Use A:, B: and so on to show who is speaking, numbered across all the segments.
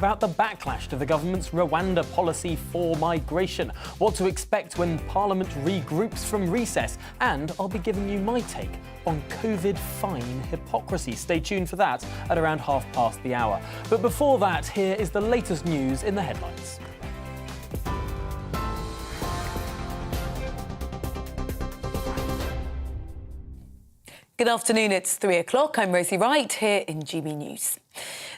A: About the backlash to the government's Rwanda policy for migration, what to expect when Parliament regroups from recess, and I'll be giving you my take on COVID fine hypocrisy. Stay tuned for that at around 1:30. But before that, here is the latest news in the headlines.
B: Good afternoon, it's 3 o'clock. I'm Rosie Wright here in GB News.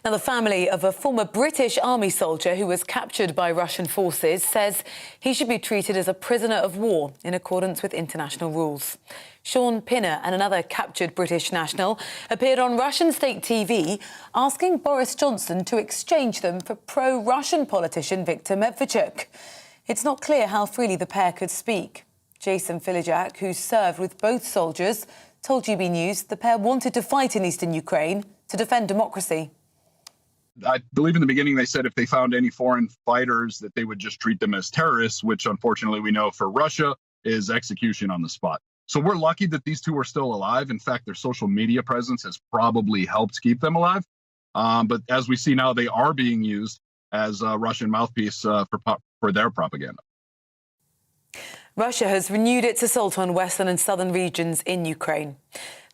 B: Now, the family of a former British Army soldier who was captured by Russian forces says he should be treated as a prisoner of war in accordance with international rules. Sean Pinner and another captured British national appeared on Russian state TV asking Boris Johnson to exchange them for pro-Russian politician Viktor Medvedchuk. It's not clear how freely the pair could speak. Jason Filijak, who served with both soldiers, told GB News the pair wanted to fight in eastern Ukraine to defend democracy.
C: I believe in the beginning they said if they found any foreign fighters that they would just treat them as terrorists, which unfortunately we know for Russia is execution on the spot. So we're lucky that these two are still alive. In fact, their social media presence has probably helped keep them alive. But as we see now, they are being used as a Russian mouthpiece for their propaganda.
B: Russia has renewed its assault on western and southern regions in Ukraine.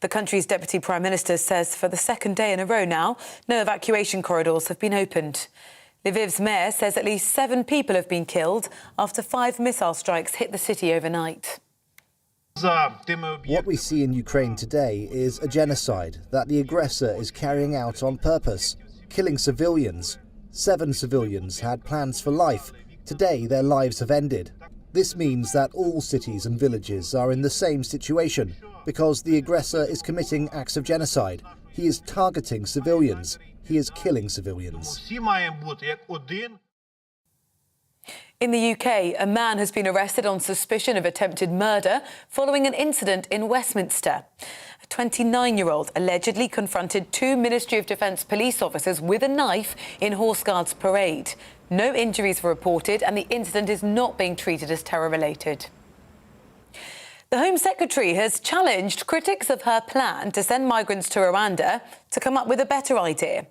B: The country's deputy prime minister says for the second day in a row now, no evacuation corridors have been opened. Lviv's mayor says at least 7 people have been killed after 5 missile strikes hit the city overnight.
D: What we see in Ukraine today is a genocide that the aggressor is carrying out on purpose, killing civilians. 7 civilians had plans for life. Today, their lives have ended. This means that all cities and villages are in the same situation because the aggressor is committing acts of genocide. He is targeting civilians. He is killing civilians.
B: In the UK, a man has been arrested on suspicion of attempted murder following an incident in Westminster. A 29-year-old allegedly confronted 2 Ministry of Defence police officers with a knife in Horse Guards Parade. No injuries were reported and the incident is not being treated as terror-related. The Home Secretary has challenged critics of her plan to send migrants to Rwanda to come up with a better idea.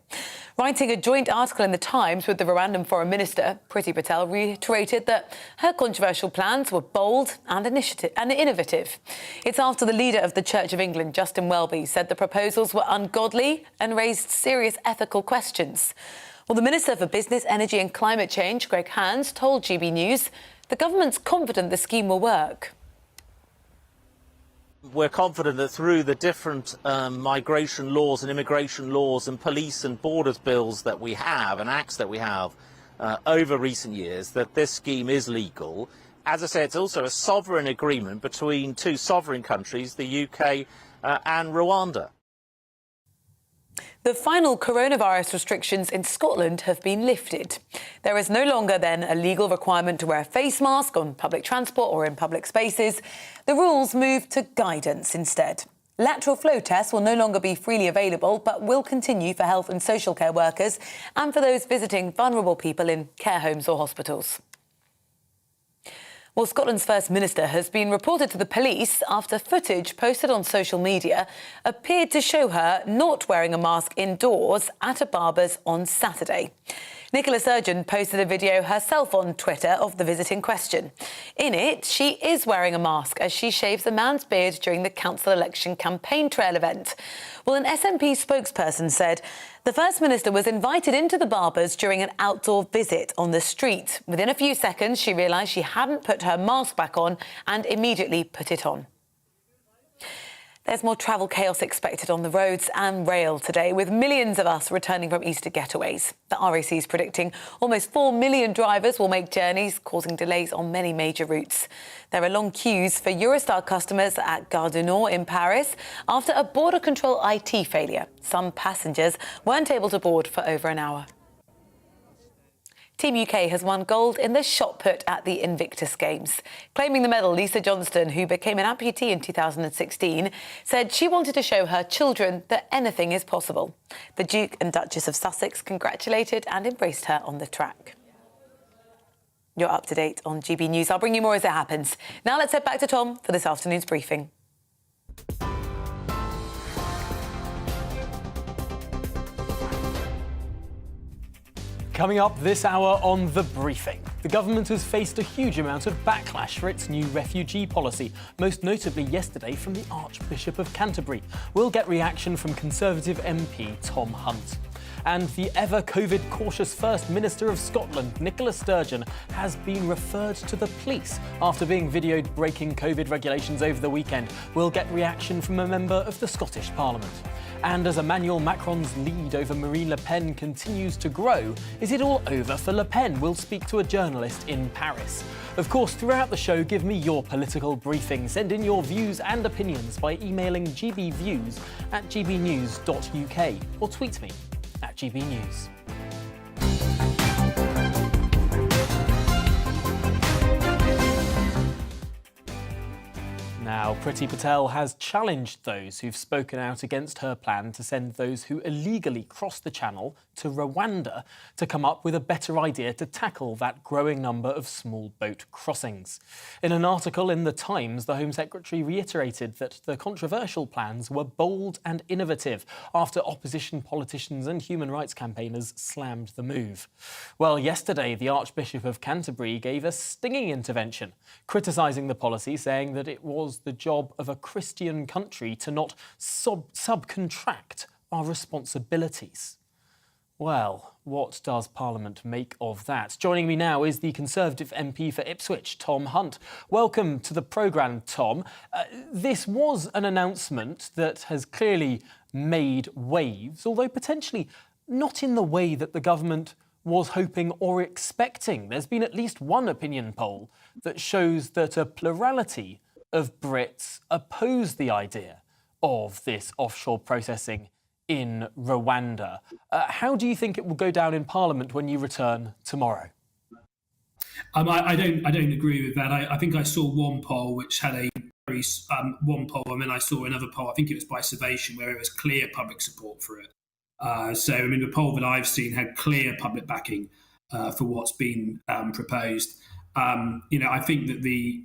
B: Writing a joint article in The Times with the Rwandan Foreign Minister, Priti Patel reiterated that her controversial plans were bold and innovative. It's after the leader of the Church of England, Justin Welby, said the proposals were ungodly and raised serious ethical questions. Well, the Minister for Business, Energy and Climate Change, Greg Hands, told GB News the government's confident the scheme will work.
E: We're confident that through the different migration laws and immigration laws and police and borders bills that we have and acts that we have over recent years, that this scheme is legal. As I say, it's also a sovereign agreement between 2 sovereign countries, the UK and Rwanda.
B: The final coronavirus restrictions in Scotland have been lifted. There is no longer then a legal requirement to wear a face mask on public transport or in public spaces. The rules move to guidance instead. Lateral flow tests will no longer be freely available, but will continue for health and social care workers and for those visiting vulnerable people in care homes or hospitals. Well, Scotland's First Minister has been reported to the police after footage posted on social media appeared to show her not wearing a mask indoors at a barber's on Saturday. Nicola Sturgeon posted a video herself on Twitter of the visit in question. In it, she is wearing a mask as she shaves a man's beard during the council election campaign trail event. Well, an SNP spokesperson said the First Minister was invited into the barber's during an outdoor visit on the street. Within a few seconds, she realised she hadn't put her mask back on and immediately put it on. There's more travel chaos expected on the roads and rail today, with millions of us returning from Easter getaways. The RAC is predicting almost 4 million drivers will make journeys, causing delays on many major routes. There are long queues for Eurostar customers at Gare du Nord in Paris after a border control IT failure. Some passengers weren't able to board for over an hour. Team UK has won gold in the shot put at the Invictus Games. Claiming the medal, Lisa Johnston, who became an amputee in 2016, said she wanted to show her children that anything is possible. The Duke and Duchess of Sussex congratulated and embraced her on the track. You're up to date on GB News. I'll bring you more as it happens. Now let's head back to Tom for this afternoon's briefing.
A: Coming up this hour on The Briefing, the government has faced a huge amount of backlash for its new refugee policy, most notably yesterday from the Archbishop of Canterbury. We'll get reaction from Conservative MP Tom Hunt. And the ever-COVID cautious First Minister of Scotland, Nicola Sturgeon, has been referred to the police after being videoed breaking COVID regulations over the weekend. We'll get reaction from a member of the Scottish Parliament. And as Emmanuel Macron's lead over Marine Le Pen continues to grow, is it all over for Le Pen? We'll speak to a journalist in Paris. Of course, throughout the show, give me your political briefing. Send in your views and opinions by emailing gbviews@gbnews.uk or tweet me at GBNews. Now, Priti Patel has challenged those who've spoken out against her plan to send those who illegally cross the channel to Rwanda to come up with a better idea to tackle that growing number of small boat crossings. In an article in The Times, the Home Secretary reiterated that the controversial plans were bold and innovative after opposition politicians and human rights campaigners slammed the move. Well, yesterday, the Archbishop of Canterbury gave a stinging intervention, criticising the policy, saying that it was the job of a Christian country to not subcontract our responsibilities. Well, what does Parliament make of that? Joining me now is the Conservative MP for Ipswich, Tom Hunt. Welcome to the programme, Tom. This was an announcement that has clearly made waves, although potentially not in the way that the government was hoping or expecting. There's been at least one opinion poll that shows that a plurality of Brits oppose the idea of this offshore processing in Rwanda. How do you think it will go down in Parliament when you return tomorrow?
F: I don't agree with that. I think I saw one poll which had a very one poll, and then I saw another poll. I think it was by Survation, where it was clear public support for it. The poll that I've seen had clear public backing for what's been proposed. I think that the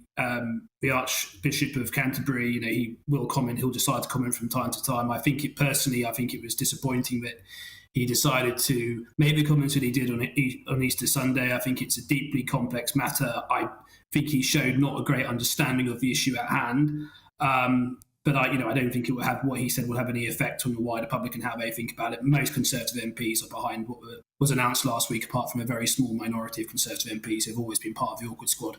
F: Archbishop of Canterbury, he will comment. He'll decide to comment from time to time. I think it was disappointing that he decided to make the comments that he did on Easter Sunday. I think it's a deeply complex matter. I think he showed not a great understanding of the issue at hand. But I don't think it will have what he said will have any effect on the wider public and how they think about it. Most Conservative MPs are behind what was announced last week, apart from a very small minority of Conservative MPs who've always been part of the awkward squad.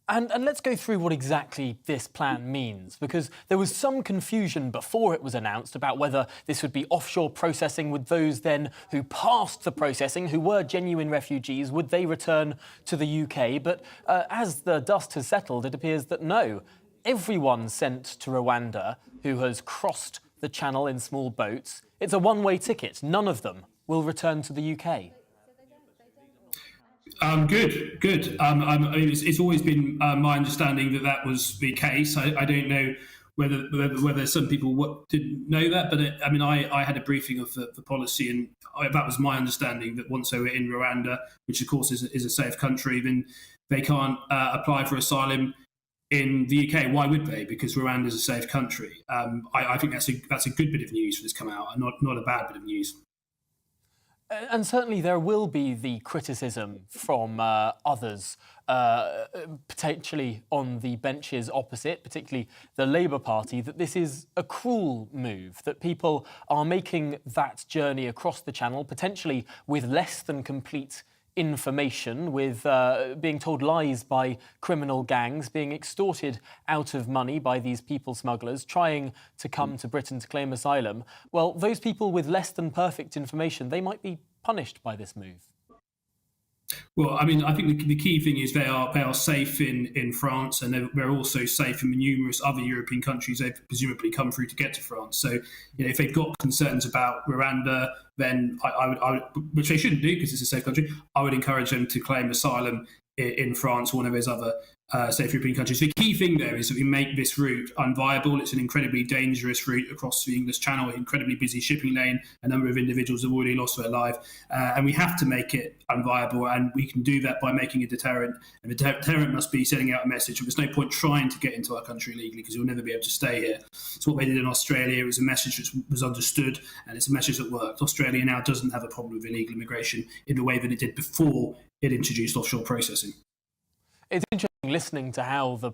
A: And let's go through what exactly this plan means, because there was some confusion before it was announced about whether this would be offshore processing with those then who passed the processing, who were genuine refugees. Would they return to the UK? But as the dust has settled, it appears that no. Everyone sent to Rwanda who has crossed the channel in small boats, it's a one-way ticket. None of them will return to the UK. Good. It's always been my understanding that was the case. I don't know whether some people didn't know that, but I had a briefing of the policy, and that was my understanding that once they were in Rwanda, which of course is a safe country, then they can't apply for asylum in the UK. Why would they? Because Rwanda is a safe country. I think that's a good bit of news that's come out, and not a bad bit of news. And certainly there will be the criticism from others, potentially on the benches opposite, particularly the Labour Party, that this is a cruel move, that people are making that journey across the channel, potentially with less than complete information, with being told lies by criminal gangs, being extorted out of money by these people smugglers, trying to come to Britain to claim asylum. Well, those people with less than perfect information, they might be punished by this move.
F: Well, I think the key thing is they are safe in France, and they're also safe in the numerous other European countries they've presumably come through to get to France. So, if they've got concerns about Rwanda, then I would, which they shouldn't do because it's a safe country, I would encourage them to claim asylum in France or one of those other safe European countries. The key thing there is that we make this route unviable. It's an incredibly dangerous route across the English Channel, an incredibly busy shipping lane. A number of individuals have already lost their life, and we have to make it unviable. And we can do that by making a deterrent. And the deterrent must be sending out a message. There's no point trying to get into our country illegally because you'll never be able to stay here. So what they did in Australia was a message which was understood, and it's a message that worked. Australia now doesn't have a problem with illegal immigration in the way that it did before it introduced offshore processing.
A: It's interesting listening to how the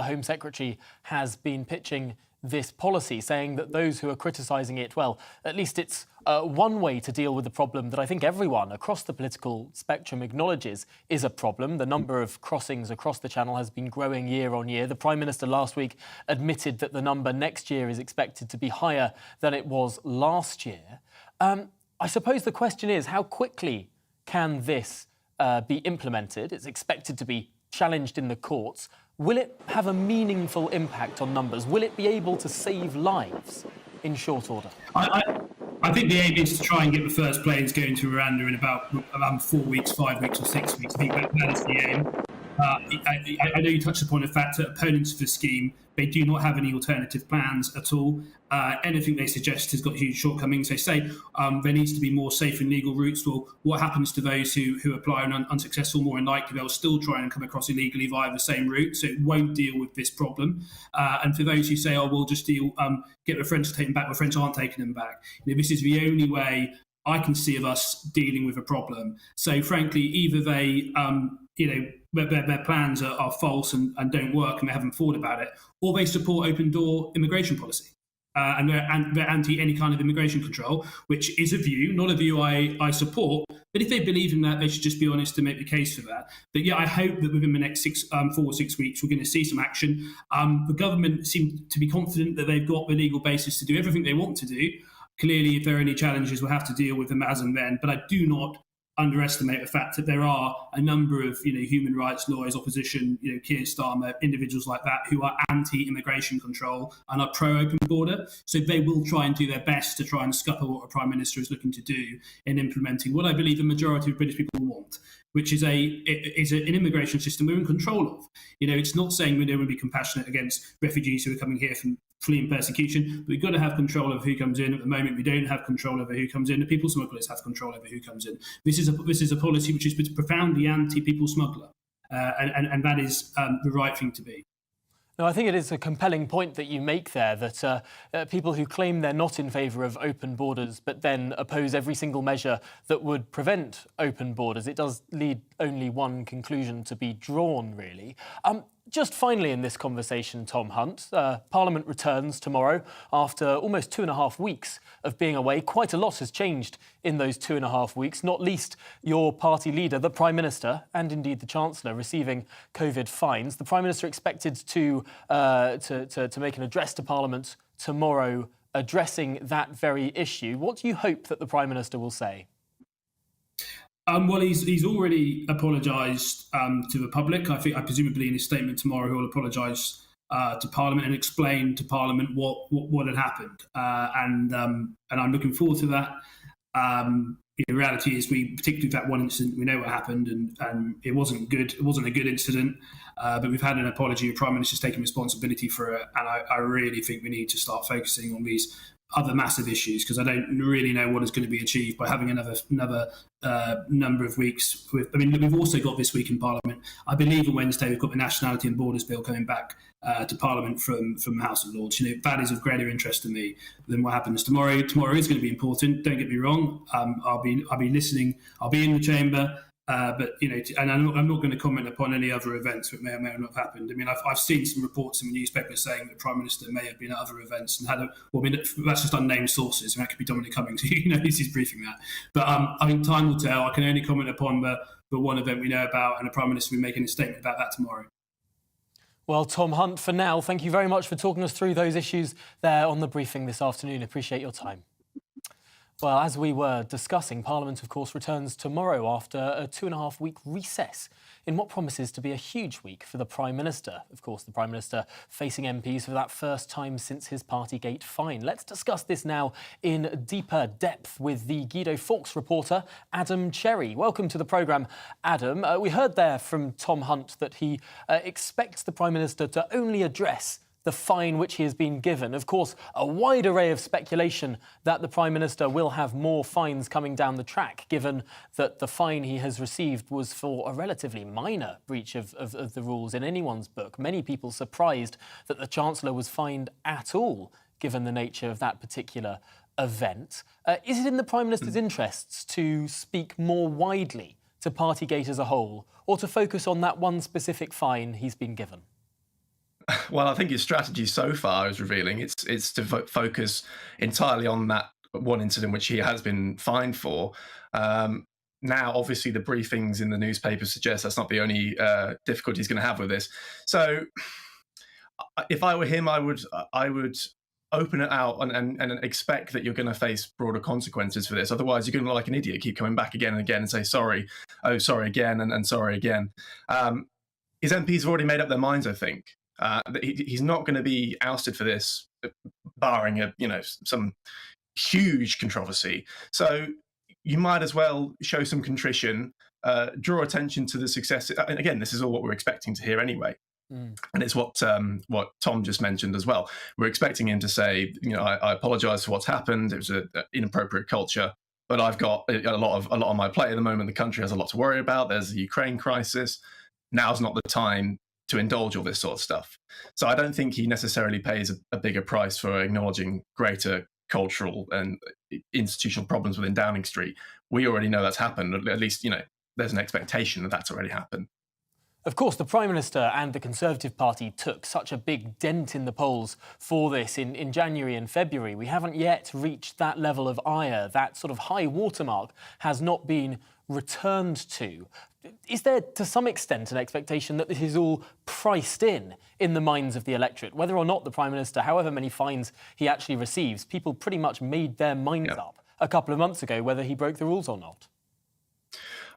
A: Home Secretary has been pitching this policy, saying that those who are criticising it, well, at least it's one way to deal with the problem that I think everyone across the political spectrum acknowledges is a problem. The number of crossings across the Channel has been growing year on year. The Prime Minister last week admitted that the number next year is expected to be higher than it was last year. I suppose the question is, how quickly can this be implemented? It's expected to be challenged in the courts. Will it have a meaningful impact on numbers? Will it be able to save lives in short order?
F: I think the aim is to try and get the first planes going to Rwanda in about 4 weeks, 5 weeks or 6 weeks. I think that is the aim. I know you touched upon the fact that opponents of the scheme, they do not have any alternative plans at all. Anything they suggest has got huge shortcomings. They say there needs to be more safe and legal routes. Well, what happens to those who apply and are unsuccessful? More than likely, they'll still try and come across illegally via the same route, so it won't deal with this problem. And for those who say, oh, we'll just get the French to take them back, the French aren't taking them back. This is the only way I can see of us dealing with a problem. So frankly, either they, their plans are false and don't work and they haven't thought about it, or they support open door immigration policy. And they're anti any kind of immigration control, which is a view, not a view I support. But if they believe in that, they should just be honest to make the case for that. But yeah, I hope that within the next 4 or 6 weeks, we're going to see some action. The government seem to be confident that they've got the legal basis to do everything they want to do. Clearly, if there are any challenges, we'll have to deal with them as and when. But I do not underestimate the fact that there are a number of human rights lawyers, opposition, Keir Starmer, individuals like that who are anti-immigration control and are pro-open border. So they will try and do their best to try and scupper what a Prime Minister is looking to do in implementing what I believe the majority of British people want, which is an immigration system we're in control of. It's not saying we don't want to be compassionate against refugees who are coming here from fleeing persecution, but we've got to have control of who comes in. At the moment, we don't have control over who comes in. The people smugglers have control over who comes in. This is a policy which is profoundly anti-people smuggler, and that is the right thing to be.
A: No, I think it is a compelling point that you make there, that people who claim they're not in favour of open borders but then oppose every single measure that would prevent open borders, it does lead only one conclusion to be drawn, really. Just finally in this conversation, Tom Hunt, Parliament returns tomorrow after almost 2.5 weeks of being away. Quite a lot has changed in those 2.5 weeks, not least your party leader, the Prime Minister, and indeed the Chancellor, receiving COVID fines. The Prime Minister expected to make an address to Parliament tomorrow addressing that very issue. What do you hope that the Prime Minister will say?
F: Well, he's already apologised to the public. I presumably in his statement tomorrow he'll apologise to Parliament and explain to Parliament what had happened. And I'm looking forward to that. The reality is, particularly that one incident, we know what happened, and it wasn't good. It wasn't a good incident. But we've had an apology. The Prime Minister's taking responsibility for it, and I really think we need to start focusing on these other massive issues, because I don't really know what is going to be achieved by having another number of weeks. We've also got this week in Parliament, I believe on Wednesday, we've got the Nationality and Borders Bill coming back to Parliament from the House of Lords. That is of greater interest to me than what happens tomorrow. Tomorrow is going to be important. Don't get me wrong. I'll be listening. I'll be in the chamber. But and I'm not going to comment upon any other events that may or may not have happened. I've seen some reports in the newspaper saying that the Prime Minister may have been at other events and that's just unnamed sources. That could be Dominic Cummings, who's briefing that. But I think time will tell. I can only comment upon the one event we know about, and the Prime Minister will be making a statement about that tomorrow.
A: Well, Tom Hunt, for now, thank you very much for talking us through those issues there on the briefing this afternoon. Appreciate your time. Well, as we were discussing, Parliament, of course, returns tomorrow after a 2.5-week recess in what promises to be a huge week for the Prime Minister. Of course, the Prime Minister facing MPs for that first time since his Partygate fine. Let's discuss this now in deeper depth with the Guido Fawkes reporter, Adam Cherry. Welcome to the programme, Adam. We heard there from Tom Hunt that he expects the Prime Minister to only address the fine which he has been given. Of course, a wide array of speculation that the Prime Minister will have more fines coming down the track, given that the fine he has received was for a relatively minor breach of the rules in anyone's book. Many people surprised that the Chancellor was fined at all, given the nature of that particular event. Is it in the Prime Minister's interests to speak more widely to Partygate as a whole, or to focus on that one specific fine he's been given?
G: Well, I think his strategy so far is revealing. It's to focus entirely on that one incident which he has been fined for. Now, obviously, the briefings in the newspaper suggest that's not the only difficulty he's going to have with this. So, if I were him, I would open it out and expect that you're going to face broader consequences for this. Otherwise, you're going to look like an idiot, keep coming back again and again and say sorry, oh sorry again and sorry again. His MPs have already made up their minds, I think. He's not going to be ousted for this, barring some huge controversy. So you might as well show some contrition, draw attention to the success. And again, this is all what we're expecting to hear anyway. And it's what Tom just mentioned as well. We're expecting him to say, I apologise for what's happened. It was an inappropriate culture, but I've got a lot on my plate at the moment. The country has a lot to worry about. There's the Ukraine crisis. Now's not the time to indulge all this sort of stuff. So I don't think he necessarily pays a bigger price for acknowledging greater cultural and institutional problems within Downing Street. We already know that's happened. At least, there's an expectation that that's already happened.
A: Of course, the Prime Minister and the Conservative Party took such a big dent in the polls for this in January and February. We haven't yet reached that level of ire. That sort of high watermark has not been returned to. Is there, to some extent, an expectation that this is all priced in the minds of the electorate? Whether or not the Prime Minister, however many fines he actually receives, people pretty much made their minds up a couple of months ago whether he broke the rules or not.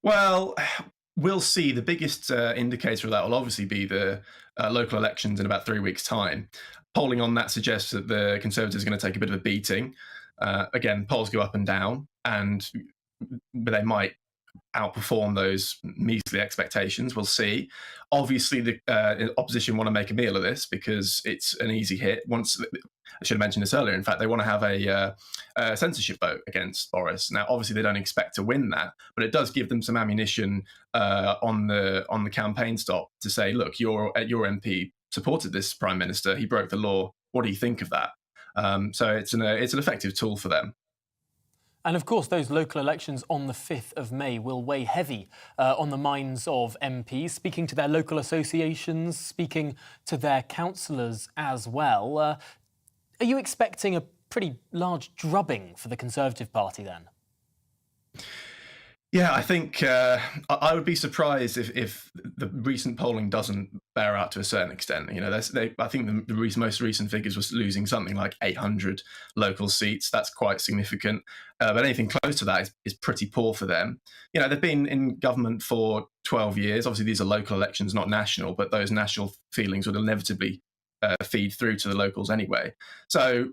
G: Well, we'll see. The biggest indicator of that will obviously be the local elections in about 3 weeks' time. Polling on that suggests that the Conservatives are going to take a bit of a beating. Again, polls go up and down, but they might outperform those measly expectations. We'll see. Obviously, the opposition want to make a meal of this because it's an easy hit. I should have mentioned this earlier. In fact, they want to have a censorship vote against Boris. Now, obviously, they don't expect to win that, but it does give them some ammunition on the campaign stop to say, look, your MP supported this Prime Minister. He broke the law. What do you think of that? So it's an effective tool for them.
A: And of course, those local elections on the 5th of May will weigh heavy on the minds of MPs, speaking to their local associations, speaking to their councillors as well. Are you expecting a pretty large drubbing for the Conservative Party then?
G: Yeah, I think I would be surprised if the recent polling doesn't bear out to a certain extent. I think the most recent figures was losing something like 800 local seats. That's quite significant. But anything close to that is pretty poor for them. They've been in government for 12 years. Obviously, these are local elections, not national, but those national feelings would inevitably feed through to the locals anyway. So,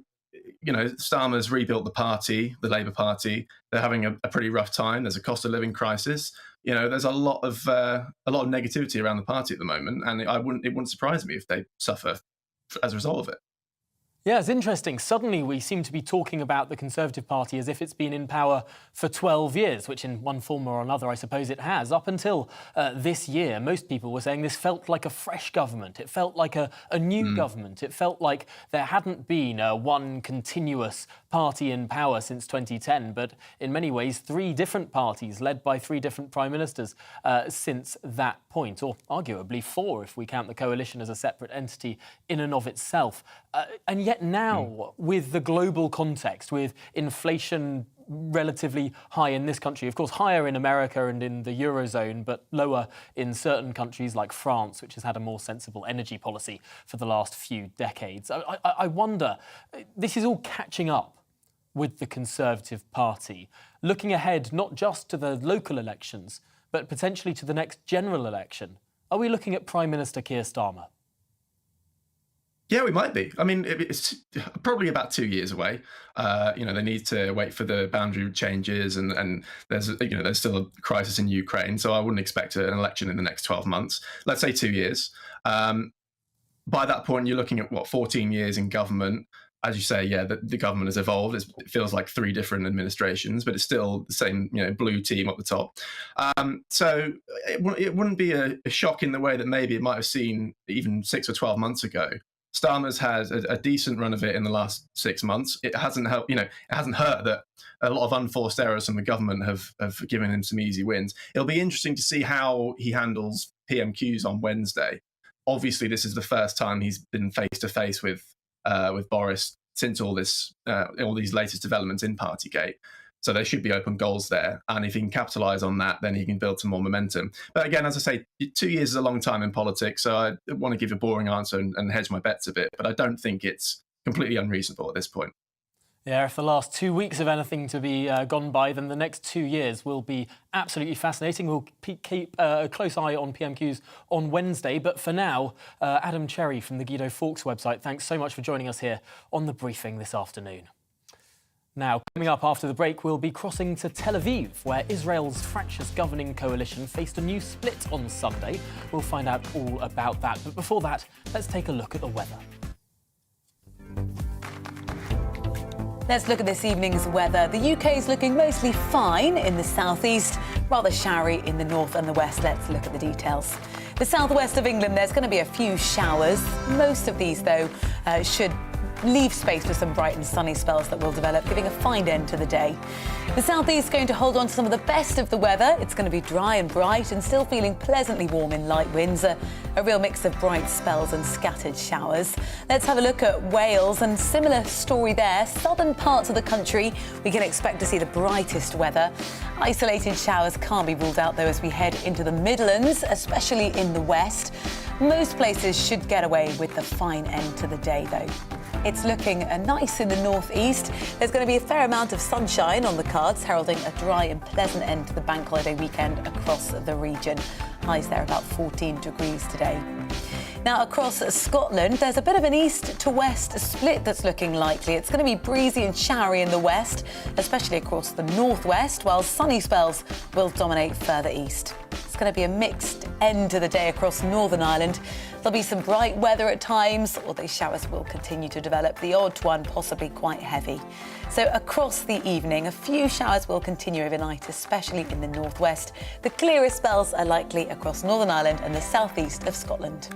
G: Starmer's rebuilt the party, the Labour Party. They're having a pretty rough time. There's a cost of living crisis. There's a lot of negativity around the party at the moment, and it wouldn't surprise me if they suffer as a result of it.
A: Yeah, it's interesting. Suddenly we seem to be talking about the Conservative Party as if it's been in power for 12 years, which in one form or another, I suppose it has. Up until this year, most people were saying this felt like a fresh government. It felt like a new government. It felt like there hadn't been one continuous party in power since 2010, but in many ways, 3 different parties led by 3 different prime ministers since that point, or arguably 4 if we count the coalition as a separate entity in and of itself. And yet now, with the global context, with inflation relatively high in this country, of course higher in America and in the Eurozone, but lower in certain countries like France, which has had a more sensible energy policy for the last few decades. I wonder, this is all catching up with the Conservative Party. Looking ahead not just to the local elections, but potentially to the next general election, are we looking at Prime Minister Keir Starmer?
G: Yeah, we might be. I mean, it's probably about 2 years away. They need to wait for the boundary changes, and there's still a crisis in Ukraine, so I wouldn't expect an election in the next 12 months. Let's say 2 years. By that point, you're looking at 14 years in government. As you say, yeah, the government has evolved. It feels like 3 different administrations, but it's still the same, blue team at the top. So it wouldn't be a shock in the way that maybe it might have seen even 6 or 12 months ago. Starmer's had a decent run of it in the last 6 months. It hasn't helped, it hasn't hurt that a lot of unforced errors from the government have given him some easy wins. It'll be interesting to see how he handles PMQs on Wednesday. Obviously, this is the first time he's been face to face with Boris since all these latest developments in Partygate. So there should be open goals there. And if he can capitalise on that, then he can build some more momentum. But again, as I say, 2 years is a long time in politics. So I want to give a boring answer and hedge my bets a bit. But I don't think it's completely unreasonable at this point.
A: Yeah, if the last 2 weeks of anything to be gone by, then the next 2 years will be absolutely fascinating. We'll keep a close eye on PMQs on Wednesday. But for now, Adam Cherry from the Guido Fawkes website, thanks so much for joining us here on The Briefing this afternoon. Now, coming up after the break, we'll be crossing to Tel Aviv, where Israel's fractious governing coalition faced a new split on Sunday. We'll find out all about that. But before that, let's take a look at the weather.
B: Let's look at this evening's weather. The UK is looking mostly fine in the southeast, rather showery in the north and the west. Let's look at the details. The southwest of England, there's going to be a few showers. Most of these, though, should leave space for some bright and sunny spells that will develop, giving a fine end to the day. The southeast is going to hold on to some of the best of the weather. It's going to be dry and bright and still feeling pleasantly warm in light winds. A real mix of bright spells and scattered showers. Let's have a look at Wales, and similar story there. Southern parts of the country, we can expect to see the brightest weather. Isolated showers can't be ruled out, though, as we head into the Midlands, especially in the west. Most places should get away with the fine end to the day, though. It's looking nice in the northeast. There's going to be a fair amount of sunshine on the cards, heralding a dry and pleasant end to the bank holiday weekend across the region. Highs there about 14 degrees today. Now, across Scotland, there's a bit of an east to west split that's looking likely. It's going to be breezy and showery in the west, especially across the northwest, while sunny spells will dominate further east. It's going to be a mixed end to the day across Northern Ireland. There'll be some bright weather at times, although showers will continue to develop, the odd one possibly quite heavy. So across the evening, a few showers will continue overnight, especially in the northwest. The clearest spells are likely across Northern Ireland and the southeast of Scotland.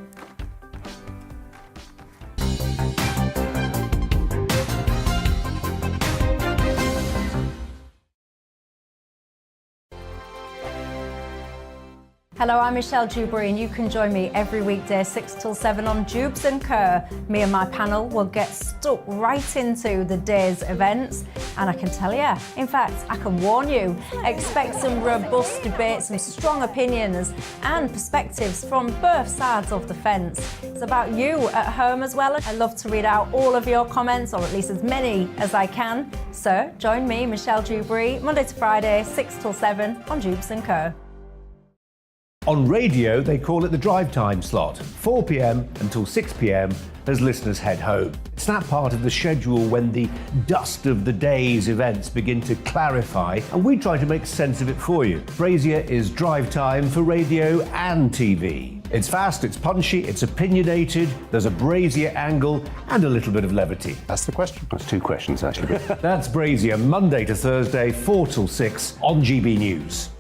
H: Hello, I'm Michelle Dewberry, and you can join me every weekday 6 till 7 on Jubes and Kerr. Me and my panel will get stuck right into the day's events, and I can tell you, in fact, I can warn you, expect some robust debates, some strong opinions and perspectives from both sides of the fence. It's about you at home as well. I love to read out all of your comments, or at least as many as I can. So join me, Michelle Dewberry, Monday to Friday, 6 till 7 on Jubes and Kerr.
I: On radio, they call it the drive time slot, 4 p.m. until 6 p.m. as listeners head home. It's that part of the schedule when the dust of the day's events begin to clarify, and we try to make sense of it for you. Brazier is drive time for radio and TV. It's fast, it's punchy, it's opinionated, there's a Brazier angle and a little bit of levity.
J: That's the question. That's 2 questions, actually.
I: That's Brazier, Monday to Thursday, 4 till 6 on GB News.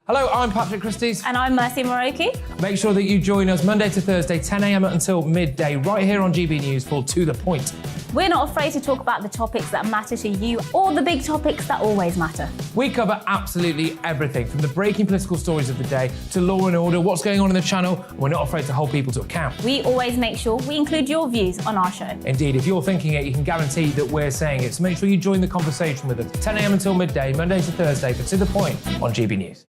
K: Hello, I'm Patrick Christie's.
L: And I'm Mercy Moroki.
K: Make sure that you join us Monday to Thursday, 10 a.m. until midday, right here on GB News for To The Point.
L: We're not afraid to talk about the topics that matter to you or the big topics that always matter.
K: We cover absolutely everything, from the breaking political stories of the day to law and order, what's going on in the channel. We're not afraid to hold people to account.
L: We always make sure we include your views on our show.
K: Indeed, if you're thinking it, you can guarantee that we're saying it. So make sure you join the conversation with us, 10 a.m. until midday, Monday to Thursday for To The Point on GB News.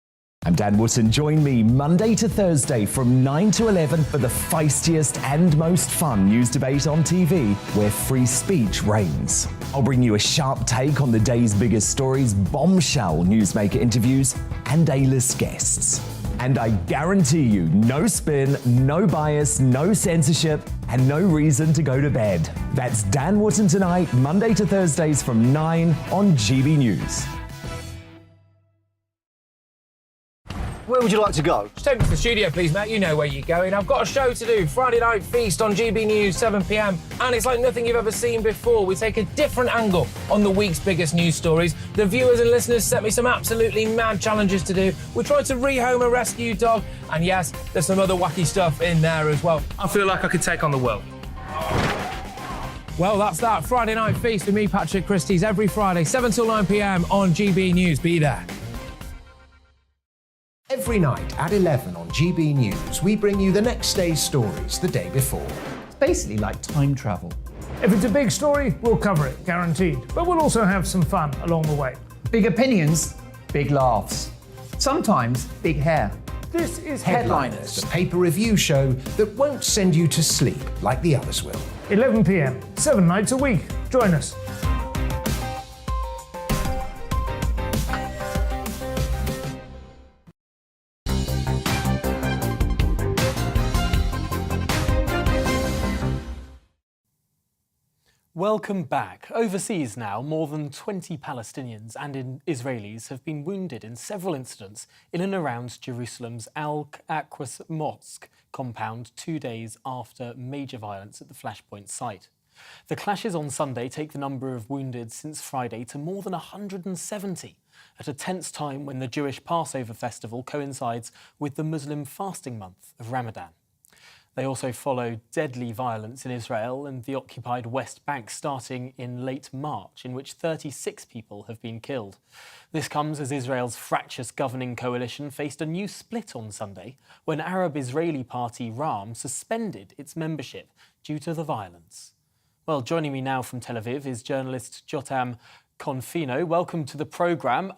M: I'm Dan Wootton. Join me Monday to Thursday from 9 to 11 for the feistiest and most fun news debate on TV, where free speech reigns. I'll bring you a sharp take on the day's biggest stories, bombshell newsmaker interviews, and A-list guests. And I guarantee you, no spin, no bias, no censorship, and no reason to go to bed. That's Dan Wootton Tonight, Monday to Thursdays from 9 on GB News.
N: Where would you like to go?
K: Just take me to the studio, please, Matt. You know where you're going. I've got a show to do. Friday Night Feast on GB News, 7 p.m. And it's like nothing you've ever seen before. We take a different angle on the week's biggest news stories. The viewers and listeners set me some absolutely mad challenges to do. We tried to rehome a rescue dog. And yes, there's some other wacky stuff in there as well. I feel like I could take on the world. Well, that's that. Friday Night Feast with me, Patrick Christie's, every Friday, 7 till 9 p.m. on GB News. Be there.
I: Every night at 11 on GB News, we bring you the next day's stories the day before. It's basically like time travel.
F: If it's a big story, we'll cover it, guaranteed. But we'll also have some fun along the way.
O: Big opinions, big laughs. Sometimes big hair.
F: This is
I: Headliners, the paper review show that won't send you to sleep like the others will.
F: 11 p.m, 7 nights a week. Join us.
A: Welcome back. Overseas now, more than 20 Palestinians and Israelis have been wounded in several incidents in and around Jerusalem's Al-Aqsa Mosque compound 2 days after major violence at the Flashpoint site. The clashes on Sunday take the number of wounded since Friday to more than 170, at a tense time when the Jewish Passover festival coincides with the Muslim fasting month of Ramadan. They also follow deadly violence in Israel and the occupied West Bank starting in late March, in which 36 people have been killed. This comes as Israel's fractious governing coalition faced a new split on Sunday when Arab-Israeli party Ra'am suspended its membership due to the violence. Well, joining me now from Tel Aviv is journalist Jotam Confino. Welcome to the programme.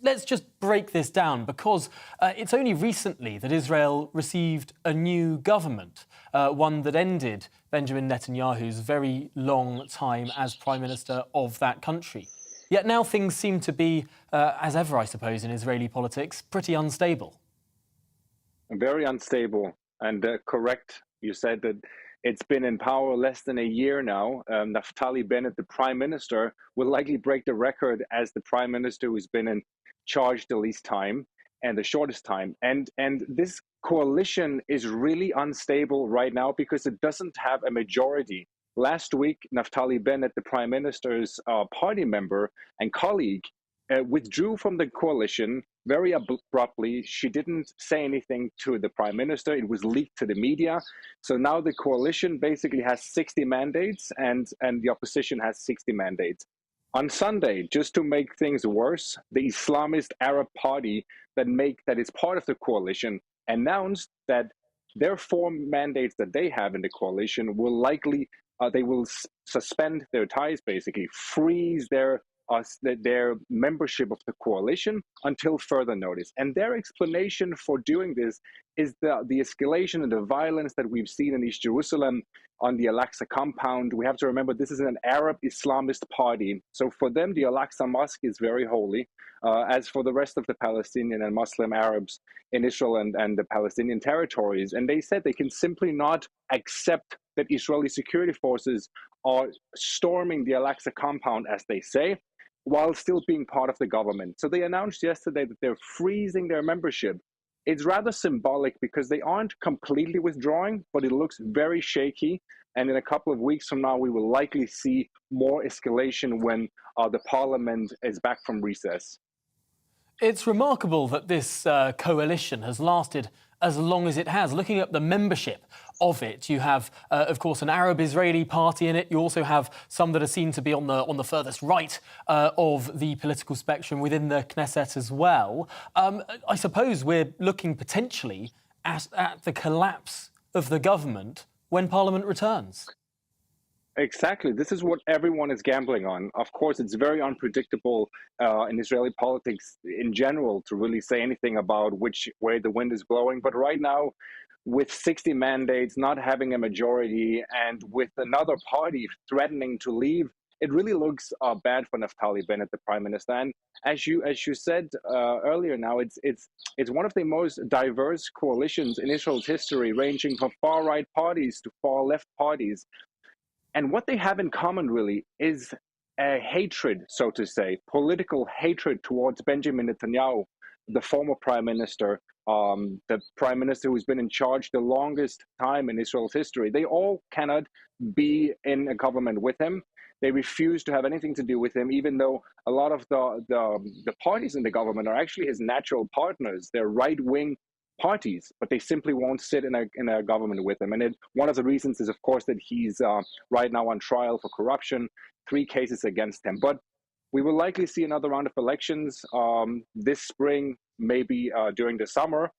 A: Let's just break this down, because it's only recently that Israel received a new government, one that ended Benjamin Netanyahu's very long time as Prime Minister of that country. Yet now things seem to be, as ever, I suppose, in Israeli politics, pretty unstable.
P: Very unstable, and correct. You said that it's been in power less than a year now. Naftali Bennett, the Prime Minister, will likely break the record as the Prime Minister who's been in charge the least time and the shortest time. And this coalition is really unstable right now because it doesn't have a majority. Last week, Naftali Bennett, the Prime Minister's party member and colleague, withdrew from the coalition very abruptly. She didn't say anything to the Prime Minister. It was leaked to the media. So now the coalition basically has 60 mandates and the opposition has 60 mandates. On Sunday, just to make things worse, the Islamist Arab Party that is part of the coalition announced that their 4 mandates that they have in the coalition will likely, they will suspend their ties, basically freeze their membership of the coalition until further notice. And their explanation for doing this is the escalation and the violence that we've seen in East Jerusalem on the Al-Aqsa compound. We have to remember this is an Arab Islamist party. So for them, the Al-Aqsa Mosque is very holy, as for the rest of the Palestinian and Muslim Arabs in Israel and the Palestinian territories. And they said they can simply not accept that Israeli security forces are storming the Al-Aqsa compound, as they say, while still being part of the government. So they announced yesterday that they're freezing their membership. It's rather symbolic because they aren't completely withdrawing, but it looks very shaky. And in a couple of weeks from now, we will likely see more escalation when the parliament is back from recess.
A: It's remarkable that this coalition has lasted as long as it has. Looking at the membership of it, you have, of course, an Arab-Israeli party in it. You also have some that are seen to be on the furthest right of the political spectrum within the Knesset as well. I suppose we're looking potentially at the collapse of the government when Parliament returns.
P: Exactly. This is what everyone is gambling on. Of course, it's very unpredictable in Israeli politics in general to really say anything about which way the wind is blowing. But right now, with 60 mandates, not having a majority, and with another party threatening to leave, it really looks bad for Naftali Bennett, the prime minister. And as you said earlier, now it's one of the most diverse coalitions in Israel's history, ranging from far right parties to far left parties. And what they have in common really is a hatred, so to say, political hatred towards Benjamin Netanyahu, the former prime minister, the prime minister who's been in charge the longest time in Israel's history. They all cannot be in a government with him. They refuse to have anything to do with him, even though a lot of the parties in the government are actually his natural partners. They're right-wing parties, but they simply won't sit in a government with him. And one of the reasons is, of course, that he's right now on trial for corruption, 3 cases against him. But we will likely see another round of elections this spring, maybe during the summer.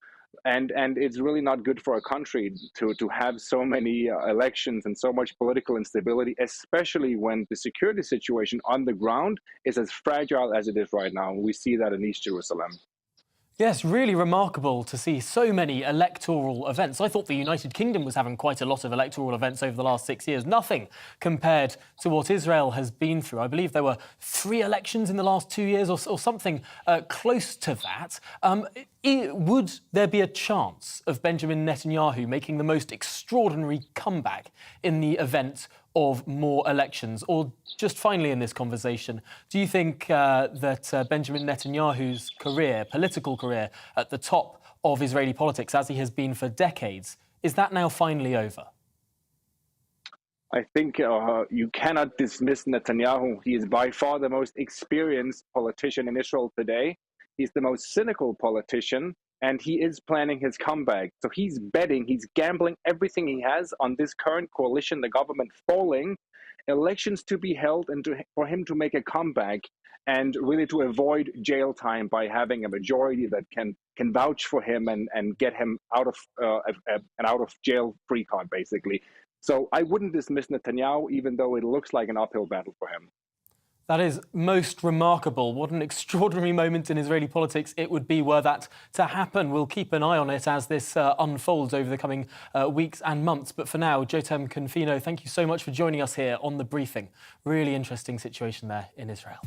P: And it's really not good for a country to have so many elections and so much political instability, especially when the security situation on the ground is as fragile as it is right now. We see that in East Jerusalem.
A: Yes, really remarkable to see so many electoral events. I thought the United Kingdom was having quite a lot of electoral events over the last 6 years. Nothing compared to what Israel has been through. I believe there were 3 elections in the last 2 years or something close to that. Would there be a chance of Benjamin Netanyahu making the most extraordinary comeback in the event of more elections? Or just finally in this conversation, do you think that Benjamin Netanyahu's political career at the top of Israeli politics, as he has been for decades, is that now finally over?
P: I think you cannot dismiss Netanyahu. He is by far the most experienced politician in Israel today. He's the most cynical politician, and he is planning his comeback. So he's betting, he's gambling everything he has on this current coalition, the government falling, elections to be held, and for him to make a comeback, and really to avoid jail time by having a majority that can vouch for him and get him out of an out of jail free card, basically. So I wouldn't dismiss Netanyahu, even though it looks like an uphill battle for him.
A: That is most remarkable. What an extraordinary moment in Israeli politics it would be were that to happen. We'll keep an eye on it as this unfolds over the coming weeks and months. But for now, Jotam Confino, thank you so much for joining us here on The Briefing. Really interesting situation there in Israel.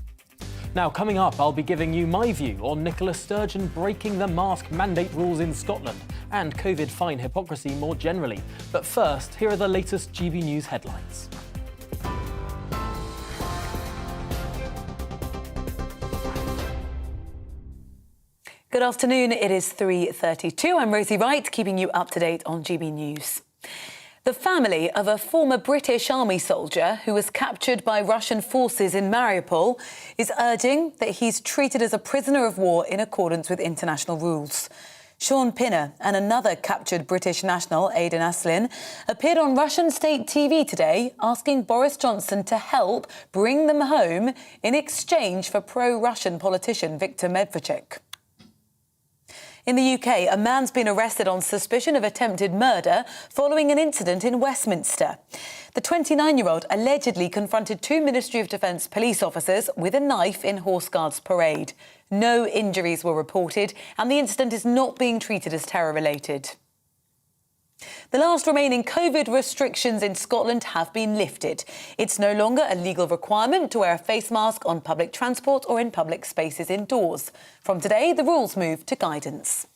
A: Now, coming up, I'll be giving you my view on Nicola Sturgeon breaking the mask mandate rules in Scotland and COVID fine hypocrisy more generally. But first, here are the latest GB News headlines.
B: Good afternoon. It is 3:32. I'm Rosie Wright, keeping you up to date on GB News. The family of a former British Army soldier who was captured by Russian forces in Mariupol is urging that he's treated as a prisoner of war in accordance with international rules. Sean Pinner and another captured British national, Aidan Aslin, appeared on Russian state TV today asking Boris Johnson to help bring them home in exchange for pro-Russian politician Viktor Medvedchuk. In the UK, a man's been arrested on suspicion of attempted murder following an incident in Westminster. The 29-year-old allegedly confronted 2 Ministry of Defence police officers with a knife in Horse Guards Parade. No injuries were reported, and the incident is not being treated as terror-related. The last remaining COVID restrictions in Scotland have been lifted. It's no longer a legal requirement to wear a face mask on public transport or in public spaces indoors. From today, the rules move to guidance.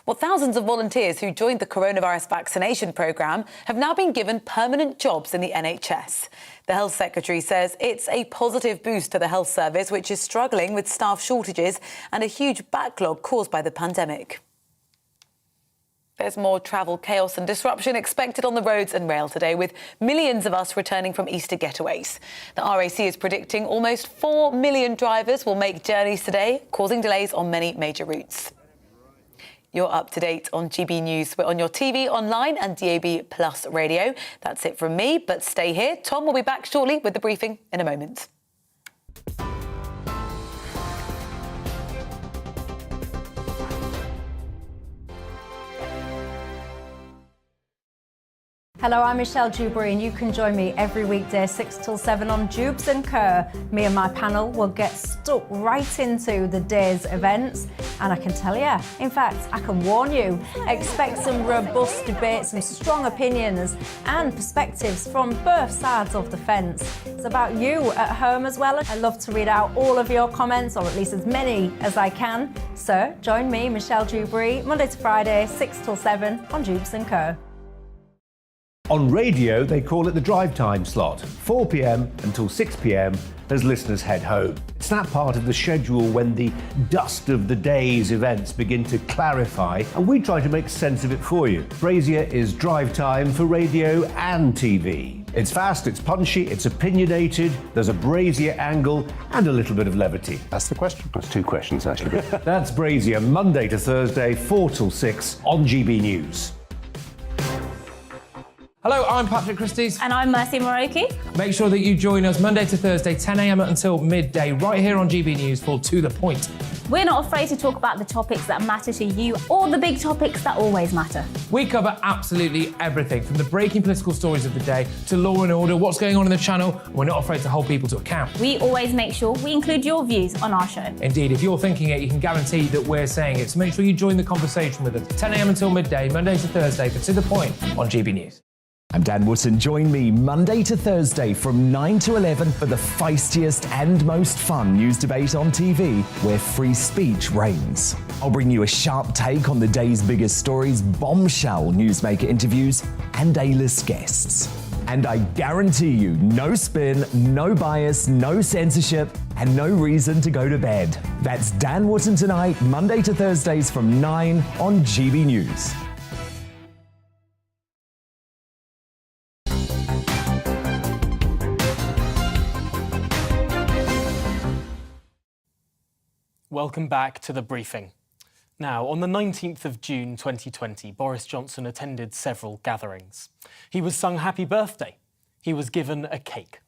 B: Well, thousands of volunteers who joined the coronavirus vaccination programme have now been given permanent jobs in the NHS. The Health Secretary says it's a positive boost to the health service, which is struggling with staff shortages and a huge backlog caused by the pandemic. There's more travel chaos and disruption expected on the roads and rail today, with millions of us returning from Easter getaways. The RAC is predicting almost 4 million drivers will make journeys today, causing delays on many major routes. You're up to date on GB News. We're on your TV, online and DAB Plus radio. That's it from me, but stay here. Tom will be back shortly with the briefing in a moment.
H: Hello, I'm Michelle Dewberry, and you can join me every weekday 6 till 7 on Jubes and Kerr. Me and my panel will get stuck right into the day's events, and I can tell you, in fact, I can warn you, expect some robust debates, some strong opinions and perspectives from both sides of the fence. It's about you at home as well. I love to read out all of your comments, or at least as many as I can. So join me, Michelle Dewberry, Monday to Friday, 6 till 7 on Jubes and Kerr.
I: On radio, they call it the drive time slot, 4 p.m. until 6 p.m. as listeners head home. It's that part of the schedule when the dust of the day's events begin to clarify, and we try to make sense of it for you. Brazier is drive time for radio and TV. It's fast, it's punchy, it's opinionated, there's a Brazier angle and a little bit of levity.
J: That's the question. That's two questions, actually.
I: That's Brazier, Monday to Thursday, 4 till 6 on GB News.
K: Hello, I'm Patrick Christie's.
L: And I'm Mercy Moroki.
K: Make sure that you join us Monday to Thursday, 10 a.m. until midday, right here on GB News for To The Point.
L: We're not afraid to talk about the topics that matter to you or the big topics that always matter.
K: We cover absolutely everything, from the breaking political stories of the day to law and order, what's going on in the channel. We're not afraid to hold people to account.
L: We always make sure we include your views on our show.
K: Indeed, if you're thinking it, you can guarantee that we're saying it. So make sure you join the conversation with us, 10 a.m. until midday, Monday to Thursday for To The Point on GB News.
M: I'm Dan Wootton. Join me Monday to Thursday from 9 to 11 for the feistiest and most fun news debate on TV, where free speech reigns. I'll bring you a sharp take on the day's biggest stories, bombshell newsmaker interviews, and A-list guests. And I guarantee you, no spin, no bias, no censorship, and no reason to go to bed. That's Dan Wootton tonight, Monday to Thursdays from 9 on GB News.
A: Welcome back to the briefing. Now, on the 19th of June 2020, Boris Johnson attended several gatherings. He was sung happy birthday. He was given a cake.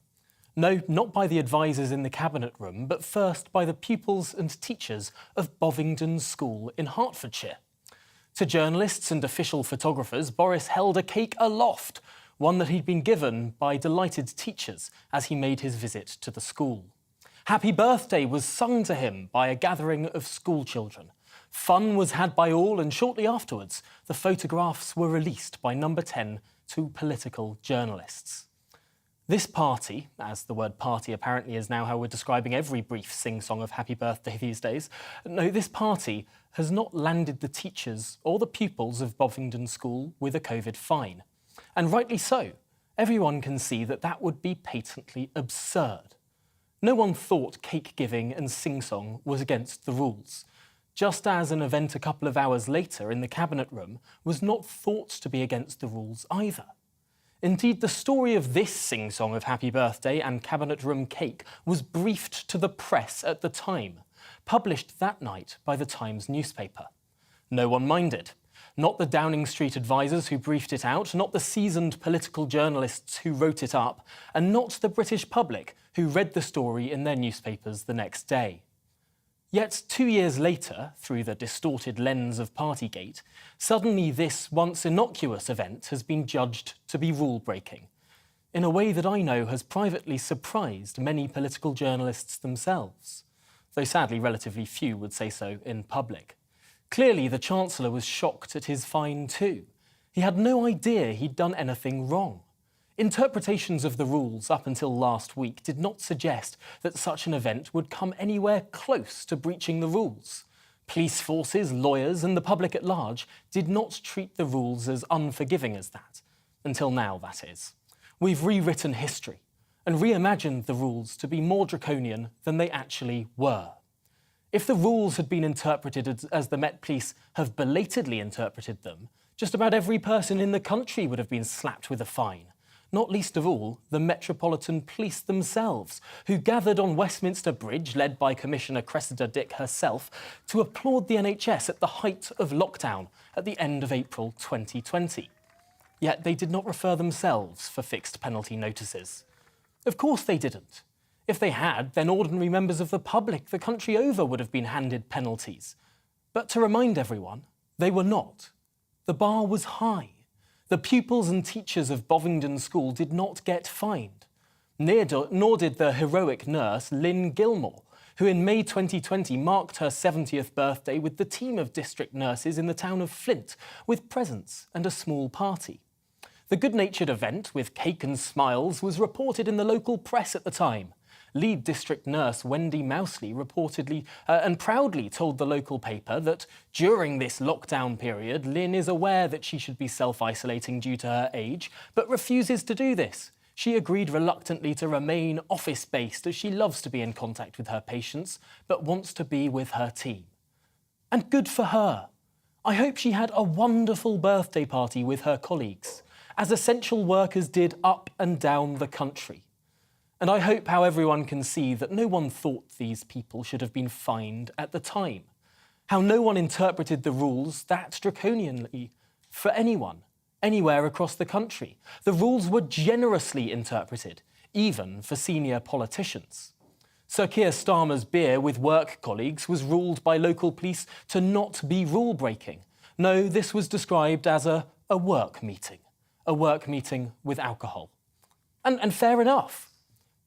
A: No, not by the advisors in the cabinet room, but first by the pupils and teachers of Bovingdon School in Hertfordshire. To journalists and official photographers, Boris held a cake aloft, one that he'd been given by delighted teachers as he made his visit to the school. Happy birthday was sung to him by a gathering of school children. Fun was had by all, and shortly afterwards, the photographs were released by Number 10 to political journalists. This party, as the word party apparently is now how we're describing every brief sing-song of happy birthday these days, no, this party has not landed the teachers or the pupils of Bovingdon School with a COVID fine. And rightly so. Everyone can see that that would be patently absurd. No one thought cake-giving and sing-song was against the rules, just as an event a couple of hours later in the cabinet room was not thought to be against the rules either. Indeed, the story of this sing-song of happy birthday and cabinet room cake was briefed to the press at the time, published that night by the Times newspaper. No one minded. Not the Downing Street advisors who briefed it out, not the seasoned political journalists who wrote it up, and not the British public who read the story in their newspapers the next day. Yet 2 years later, through the distorted lens of Partygate, suddenly this once innocuous event has been judged to be rule-breaking, in a way that I know has privately surprised many political journalists themselves, though sadly relatively few would say so in public. Clearly, the Chancellor was shocked at his fine too. He had no idea he'd done anything wrong. Interpretations of the rules up until last week did not suggest that such an event would come anywhere close to breaching the rules. Police forces, lawyers, and the public at large did not treat the rules as unforgiving as that. Until now, that is. We've rewritten history and reimagined the rules to be more draconian than they actually were. If the rules had been interpreted as the Met Police have belatedly interpreted them, just about every person in the country would have been slapped with a fine, not least of all the Metropolitan Police themselves, who gathered on Westminster Bridge, led by Commissioner Cressida Dick herself, to applaud the NHS at the height of lockdown at the end of April 2020. Yet they did not refer themselves for fixed penalty notices. Of course they didn't. If they had, then ordinary members of the public the country over would have been handed penalties. But to remind everyone, they were not. The bar was high. The pupils and teachers of Bovingdon School did not get fined. Nor did the heroic nurse Lynn Gilmore, who in May 2020 marked her 70th birthday with the team of district nurses in the town of Flint, with presents and a small party. The good-natured event, with cake and smiles, was reported in the local press at the time. Lead district nurse Wendy Mousley reportedly and proudly told the local paper that during this lockdown period, Lynn is aware that she should be self-isolating due to her age, but refuses to do this. She agreed reluctantly to remain office-based as she loves to be in contact with her patients, but wants to be with her team. And good for her. I hope she had a wonderful birthday party with her colleagues, as essential workers did up and down the country. And I hope how everyone can see that no one thought these people should have been fined at the time. How no one interpreted the rules that draconianly for anyone, anywhere across the country. The rules were generously interpreted, even for senior politicians. Sir Keir Starmer's beer with work colleagues was ruled by local police to not be rule-breaking. No, this was described as a work meeting with alcohol. And fair enough.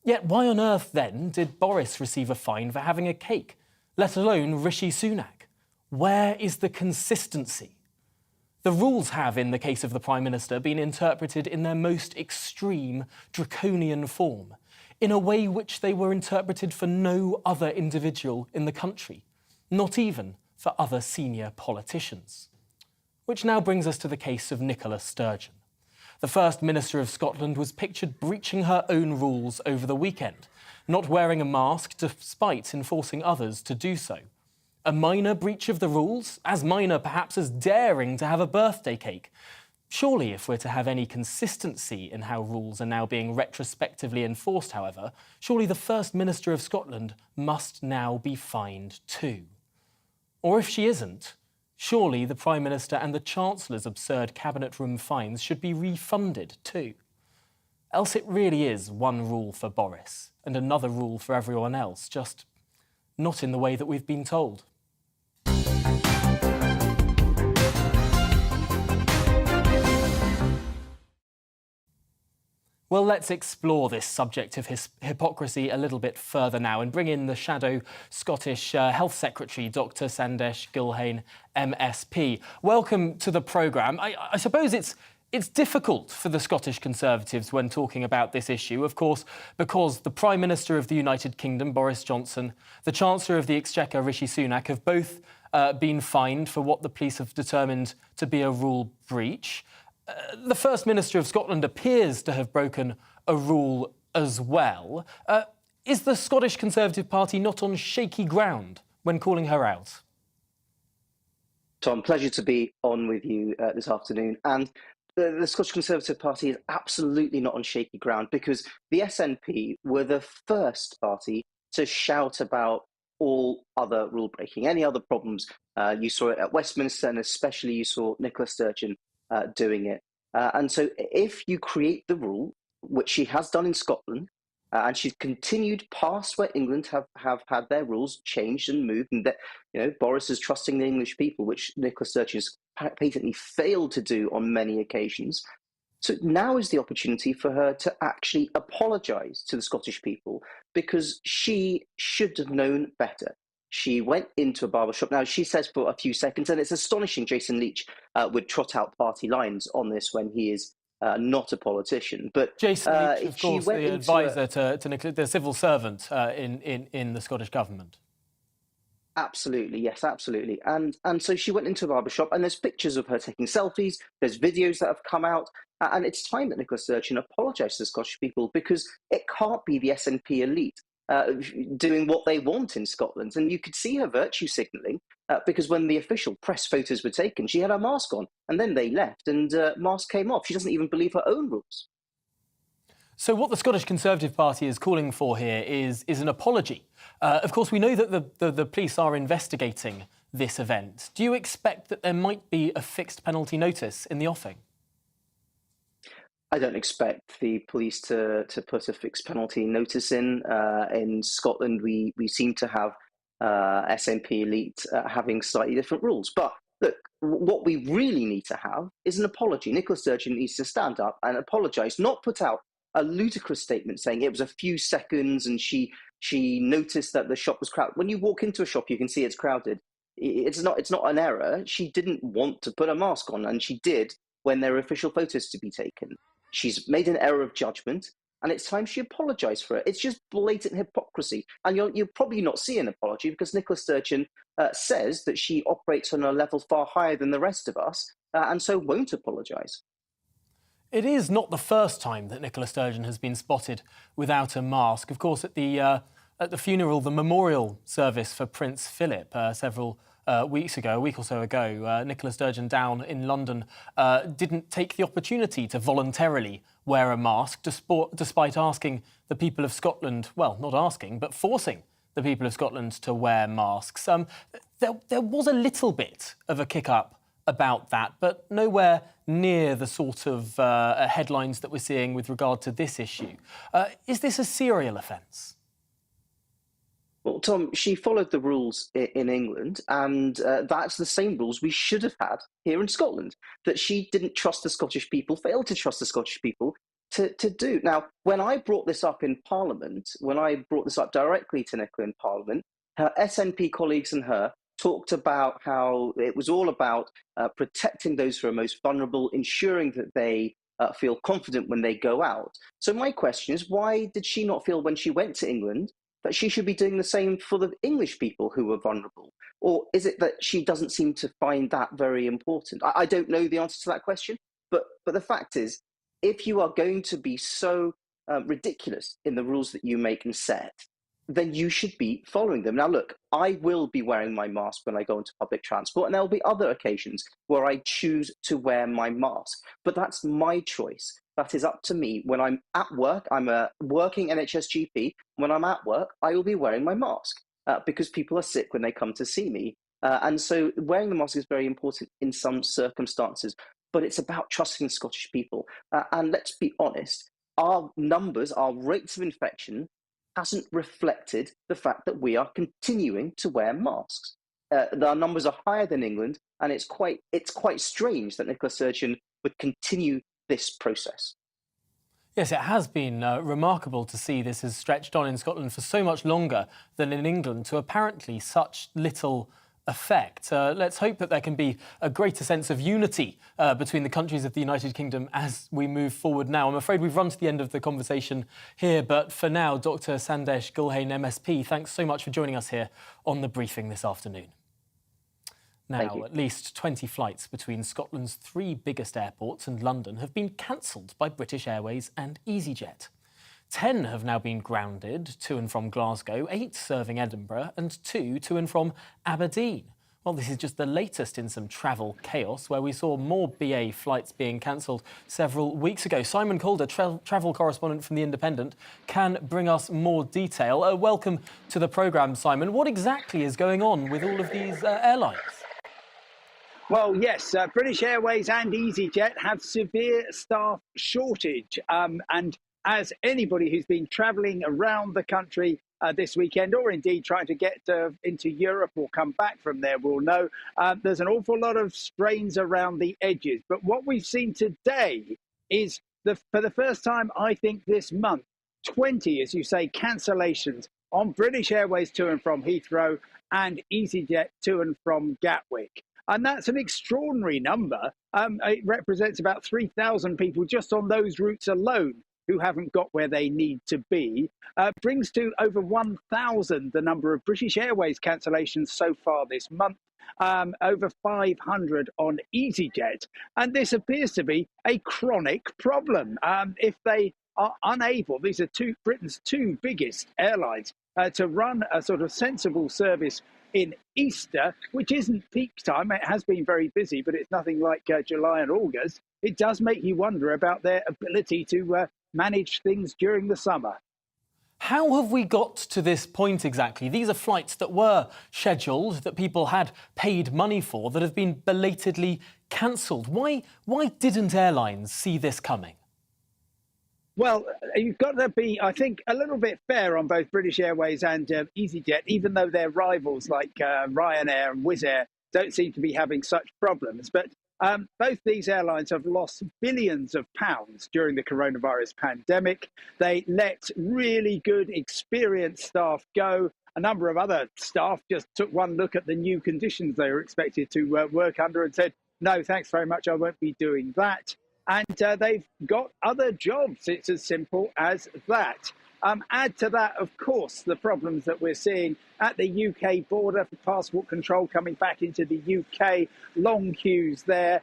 A: Yet why on earth, then, did Boris receive a fine for having a cake, let alone Rishi Sunak? Where is the consistency? The rules have, in the case of the Prime Minister, been interpreted in their most extreme, draconian form, in a way which they were interpreted for no other individual in the country, not even for other senior politicians. Which now brings us to the case of Nicola Sturgeon. The First Minister of Scotland was pictured breaching her own rules over the weekend, not wearing a mask despite enforcing others to do so. A minor breach of the rules, as minor perhaps as daring to have a birthday cake. Surely, if we're to have any consistency in how rules are now being retrospectively enforced, however, surely the First Minister of Scotland must now be fined too. Or if she isn't, surely the Prime Minister and the Chancellor's absurd cabinet room fines should be refunded too. Else it really is one rule for Boris and another rule for everyone else, just not in the way that we've been told. Well, let's explore this subject of hypocrisy a little bit further now and bring in the shadow Scottish Health Secretary, Dr Sandesh Gilhane, MSP. Welcome to the programme. I suppose it's difficult for the Scottish Conservatives when talking about this issue, of course, because the Prime Minister of the United Kingdom, Boris Johnson, the Chancellor of the Exchequer, Rishi Sunak, have both been fined for what the police have determined to be a rule breach. The First Minister of Scotland appears to have broken a rule as well. Is the Scottish Conservative Party not on shaky ground when calling her out?
Q: Tom, pleasure to be on with you this afternoon. And the Scottish Conservative Party is absolutely not on shaky ground because the SNP were the first party to shout about all other rule breaking, any other problems. You saw it at Westminster, and especially you saw Nicola Sturgeon doing it. And so if you create the rule, which she has done in Scotland, and she's continued past where England have had their rules changed and moved, and that, you know, Boris is trusting the English people, which Nicola Sturgeon has patently failed to do on many occasions. So now is the opportunity for her to actually apologise to the Scottish people, because she should have known better. She went into a barbershop. Now, she says for a few seconds, and it's astonishing Jason Leach would trot out party lines on this when he is not a politician. But
A: Jason Leach, of course, the advisor to Nicola, the civil servant in the Scottish government.
Q: Absolutely, yes, absolutely. And so she went into a barbershop, and there's pictures of her taking selfies, there's videos that have come out, and it's time that Nicola Sturgeon apologised to the Scottish people, because it can't be the SNP elite doing what they want in Scotland. And you could see her virtue signalling, because when the official press photos were taken, she had her mask on, and then they left, and mask came off. She doesn't even believe her own rules.
A: So what the Scottish Conservative Party is calling for here is an apology. Of course, we know that the police are investigating this event. Do you expect that there might be a fixed penalty notice in the offing?
Q: I don't expect the police to put a fixed penalty notice in. In Scotland, we seem to have SNP elite having slightly different rules. But look, what we really need to have is an apology. Nicola Sturgeon needs to stand up and apologise, not put out a ludicrous statement saying it was a few seconds and she noticed that the shop was crowded. When you walk into a shop, you can see it's crowded. It's not an error. She didn't want to put a mask on, and she did when there were official photos to be taken. She's made an error of judgment, and it's time she apologised for it. It's just blatant hypocrisy. And you'll probably not see an apology because Nicola Sturgeon says that she operates on a level far higher than the rest of us, and so won't apologise.
A: It is not the first time that Nicola Sturgeon has been spotted without a mask. Of course, at the funeral, the memorial service for Prince Philip several weeks ago, a week or so ago, Nicola Sturgeon down in London didn't take the opportunity to voluntarily wear a mask, despite asking the people of Scotland, well, not asking, but forcing the people of Scotland to wear masks. There was a little bit of a kick-up about that, but nowhere near the sort of headlines that we're seeing with regard to this issue. Is this a serial offence?
Q: Well, Tom, she followed the rules in England, and that's the same rules we should have had here in Scotland, that she didn't trust the Scottish people, failed to trust the Scottish people to do. Now, when I brought this up in Parliament, when I brought this up directly to Nicola in Parliament, her SNP colleagues and her talked about how it was all about protecting those who are most vulnerable, ensuring that they feel confident when they go out. So my question is, why did she not feel when she went to England that she should be doing the same for the English people who were vulnerable? Or is it that she doesn't seem to find that very important? I don't know the answer to that question, but the fact is, if you are going to be so ridiculous in the rules that you make and set, then you should be following them. Now, look, I will be wearing my mask when I go into public transport, and there will be other occasions where I choose to wear my mask. But that's my choice. That is up to me. When I'm at work, I'm a working NHS GP. When I'm at work, I will be wearing my mask because people are sick when they come to see me. And so wearing the mask is very important in some circumstances, but it's about trusting the Scottish people. And let's be honest, our numbers, our rates of infection hasn't reflected the fact that we are continuing to wear masks. Our numbers are higher than England, and it's quite strange that Nicola Sturgeon would continue this process.
A: Yes, it has been remarkable to see this has stretched on in Scotland for so much longer than in England to apparently such little effect. Let's hope that there can be a greater sense of unity between the countries of the United Kingdom as we move forward now. I'm afraid we've run to the end of the conversation here, but for now, Dr. Sandesh Gulhane, MSP, thanks so much for joining us here on The Briefing this afternoon. Now, at least 20 flights between Scotland's 3 biggest airports and London have been cancelled by British Airways and EasyJet. 10 have now been grounded to and from Glasgow, 8 serving Edinburgh and 2 to and from Aberdeen. Well, this is just the latest in some travel chaos, where we saw more BA flights being cancelled several weeks ago. Simon Calder, travel correspondent from The Independent, can bring us more detail. Welcome to the programme, Simon. What exactly is going on with all of these airlines?
R: Well, yes, British Airways and EasyJet have severe staff shortage. And as anybody who's been travelling around the country this weekend, or indeed trying to get into Europe or come back from there, will know there's an awful lot of strains around the edges. But what we've seen today is, for the first time, I think, this month, 20, as you say, cancellations on British Airways to and from Heathrow and EasyJet to and from Gatwick. And that's an extraordinary number. It represents about 3,000 people just on those routes alone who haven't got where they need to be. Brings to over 1,000 the number of British Airways cancellations so far this month, over 500 on EasyJet. And this appears to be a chronic problem. If they are unable, these are Britain's 2 biggest airlines, to run a sort of sensible service in Easter, which isn't peak time. It has been very busy, but it's nothing like July and August. It does make you wonder about their ability to manage things during the summer.
A: How have we got to this point exactly? These are flights that were scheduled, that people had paid money for, that have been belatedly cancelled. Why didn't airlines see this coming?
R: Well, you've got to be, I think, a little bit fair on both British Airways and EasyJet, even though they're rivals like Ryanair and Wizz Air don't seem to be having such problems. But both these airlines have lost billions of pounds during the coronavirus pandemic. They let really good, experienced staff go. A number of other staff just took one look at the new conditions they were expected to work under and said, no, thanks very much, I won't be doing that. And they've got other jobs. It's as simple as that. Add to that, of course, the problems that we're seeing at the UK border for passport control coming back into the UK, long queues there.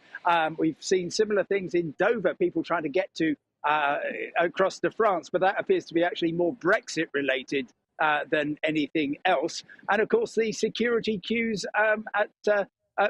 R: We've seen similar things in Dover, people trying to get to across to France, but that appears to be actually more Brexit related than anything else. And of course, the security queues at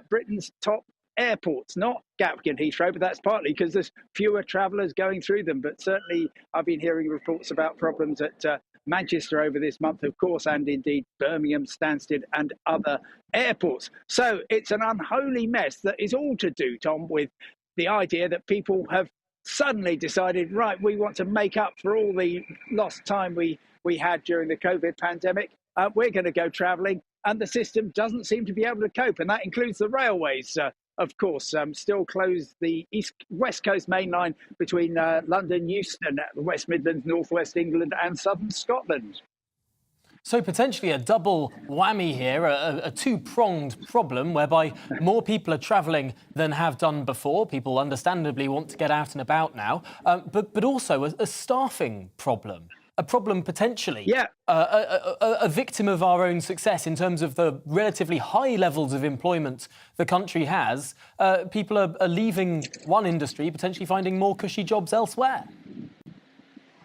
R: Britain's top airports, not Gatwick and Heathrow, but that's partly because there's fewer travellers going through them. But certainly I've been hearing reports about problems at Manchester over this month, of course, and indeed Birmingham, Stansted and other airports. So it's an unholy mess that is all to do, Tom, with the idea that people have suddenly decided, right, we want to make up for all the lost time we had during the COVID pandemic. We're going to go travelling, and the system doesn't seem to be able to cope. And that includes the railways, of course, still closed the West Coast main line between London, Euston, the West Midlands, North West England and southern Scotland.
A: So potentially a double whammy here, a two-pronged problem whereby more people are travelling than have done before. People understandably want to get out and about now, but also a staffing problem. A problem potentially, a victim of our own success in terms of the relatively high levels of employment the country has. People are leaving one industry, potentially finding more cushy jobs elsewhere.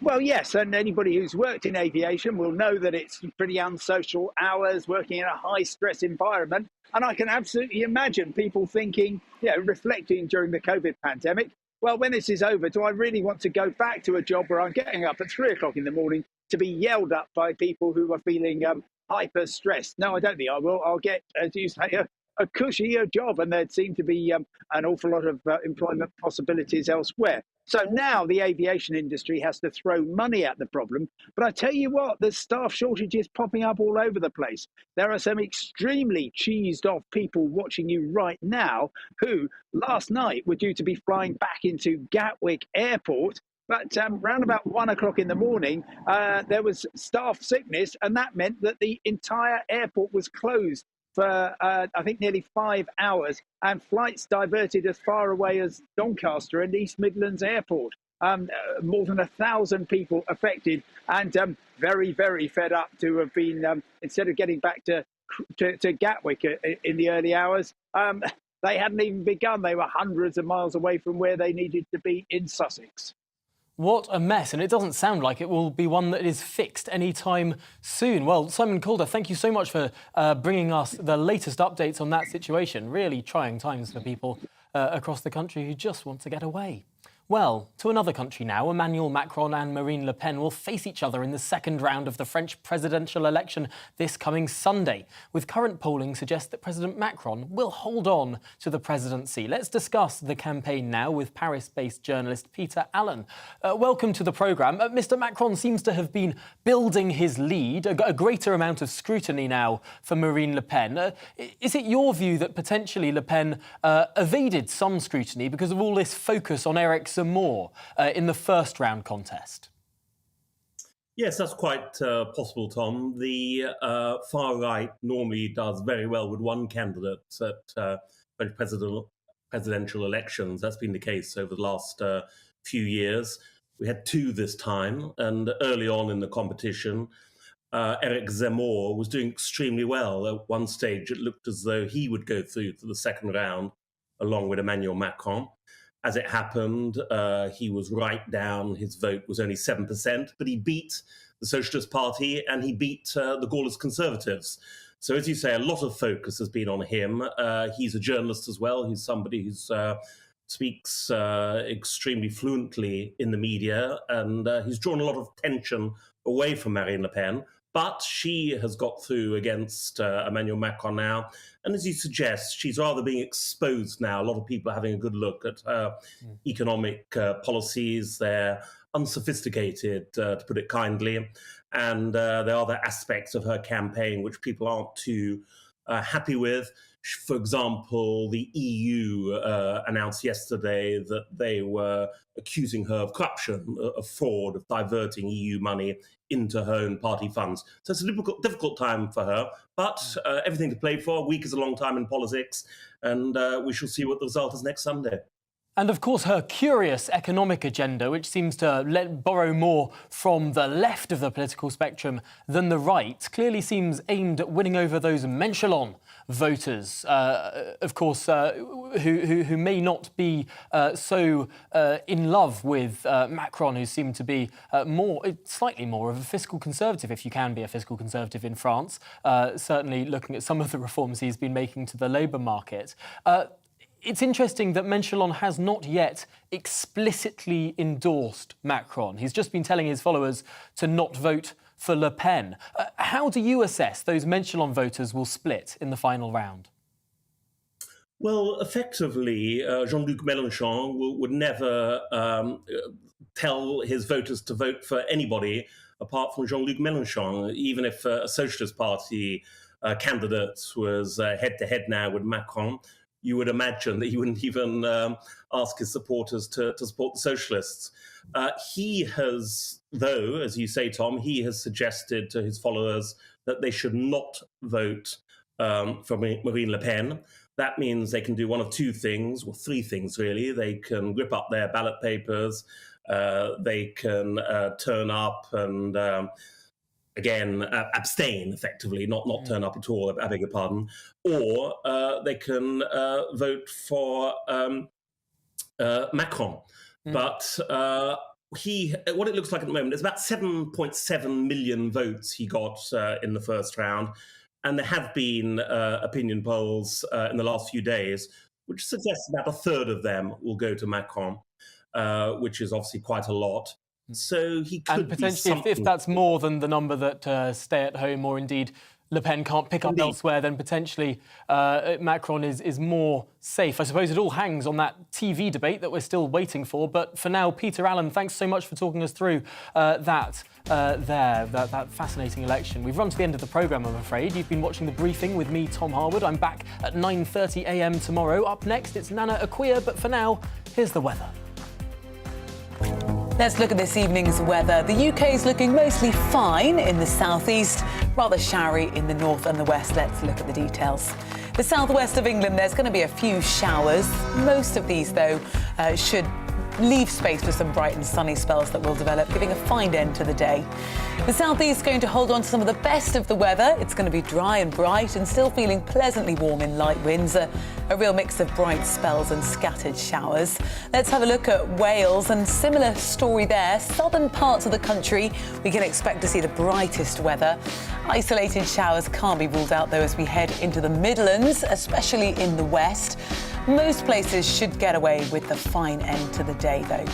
R: Well, yes, and anybody who's worked in aviation will know that it's pretty unsocial hours, working in a high-stress environment. And I can absolutely imagine people thinking, reflecting during the COVID pandemic, well, when this is over, do I really want to go back to a job where I'm getting up at 3 o'clock in the morning to be yelled at by people who are feeling hyper stressed? No, I don't think I will. I'll get, as you say, a cushier job, and there seem to be an awful lot of employment possibilities elsewhere. So now the aviation industry has to throw money at the problem. But I tell you what, there's staff shortages popping up all over the place. There are some extremely cheesed off people watching you right now who last night were due to be flying back into Gatwick Airport. But round about 1 o'clock in the morning, there was staff sickness, and that meant that the entire airport was closed for, I think, nearly 5 hours, and flights diverted as far away as Doncaster and East Midlands Airport. More than 1,000 people affected, and very, very fed up to have been, instead of getting back to Gatwick in the early hours, they hadn't even begun. They were hundreds of miles away from where they needed to be in Sussex.
A: What a mess, and it doesn't sound like it will be one that is fixed anytime soon. Well, Simon Calder, thank you so much for bringing us the latest updates on that situation. Really trying times for people across the country who just want to get away. Well, to another country now. Emmanuel Macron and Marine Le Pen will face each other in the second round of the French presidential election this coming Sunday, with current polling suggests that President Macron will hold on to the presidency. Let's discuss the campaign now with Paris-based journalist Peter Allen. Welcome to the programme. Mr Macron seems to have been building his lead, a greater amount of scrutiny now for Marine Le Pen. Is it your view that potentially Le Pen evaded some scrutiny because of all this focus on Eric Zemmour in the first round contest?
S: Yes, that's quite possible, Tom. The far right normally does very well with one candidate at French presidential elections. That's been the case over the last few years. We had two this time, and early on in the competition, Eric Zemmour was doing extremely well. At one stage, it looked as though he would go through to the second round along with Emmanuel Macron. As it happened, he was right down. His vote was only 7%, but he beat the Socialist Party and he beat the Gaullist Conservatives. So as you say, a lot of focus has been on him. He's a journalist as well. He's somebody who speaks extremely fluently in the media, and he's drawn a lot of attention away from Marine Le Pen. But she has got through against Emmanuel Macron now. And as you suggest, she's rather being exposed now. A lot of people are having a good look at her economic policies. They're unsophisticated, to put it kindly. And there are other aspects of her campaign which people aren't too happy with. For example, the EU announced yesterday that they were accusing her of corruption, of fraud, of diverting EU money into her own party funds. So it's a difficult time for her, but everything to play for. A week is a long time in politics, and we shall see what the result is next Sunday.
A: And of course, her curious economic agenda, which seems to borrow more from the left of the political spectrum than the right, clearly seems aimed at winning over those Mélenchon voters, of course, who may not be so in love with Macron, who seem to be slightly more of a fiscal conservative, if you can be a fiscal conservative in France, certainly looking at some of the reforms he's been making to the labour market. It's interesting that Mélenchon has not yet explicitly endorsed Macron. He's just been telling his followers to not vote for Le Pen. How do you assess those Mélenchon voters will split in the final round?
S: Well, effectively, Jean-Luc Mélenchon would never tell his voters to vote for anybody apart from Jean-Luc Mélenchon, even if a Socialist Party candidate was head-to-head now with Macron. You would imagine that he wouldn't even ask his supporters to support the socialists. He has, though, as you say, Tom, he has suggested to his followers that they should not vote for Marine Le Pen. That means they can do one of two things, well, three things, really. They can rip up their ballot papers, they can turn up and again, abstain, effectively, not turn up at all, I beg your pardon, or they can vote for Macron. But what it looks like at the moment is about 7.7 million votes he got in the first round. And there have been opinion polls in the last few days, which suggests about a third of them will go to Macron, which is obviously quite a lot. So he could
A: and potentially, if that's more than the number that stay at home, or indeed Le Pen can't pick up elsewhere, then potentially Macron is more safe. I suppose it all hangs on that TV debate that we're still waiting for. But for now, Peter Allen, thanks so much for talking us through that fascinating election. We've run to the end of the programme, I'm afraid. You've been watching The Briefing with me, Tom Harwood. I'm back at 9:30 a.m. tomorrow. Up next, it's Nana Akua. But for now, here's the weather.
B: Let's look at this evening's weather. The UK is looking mostly fine in the southeast, rather showery in the north and the west. Let's look at the details. The southwest of England, there's going to be a few showers. Most of these, though, should leave space for some bright and sunny spells that will develop, giving a fine end to the day. The southeast is going to hold on to some of the best of the weather. It's going to be dry and bright and still feeling pleasantly warm in light winds. A real mix of bright spells and scattered showers. Let's have a look at Wales, and similar story there. Southern parts of the country, we can expect to see the brightest weather. Isolated showers can't be ruled out, though, as we head into the Midlands, especially in the west. Most places should get away with the fine end to the day, though.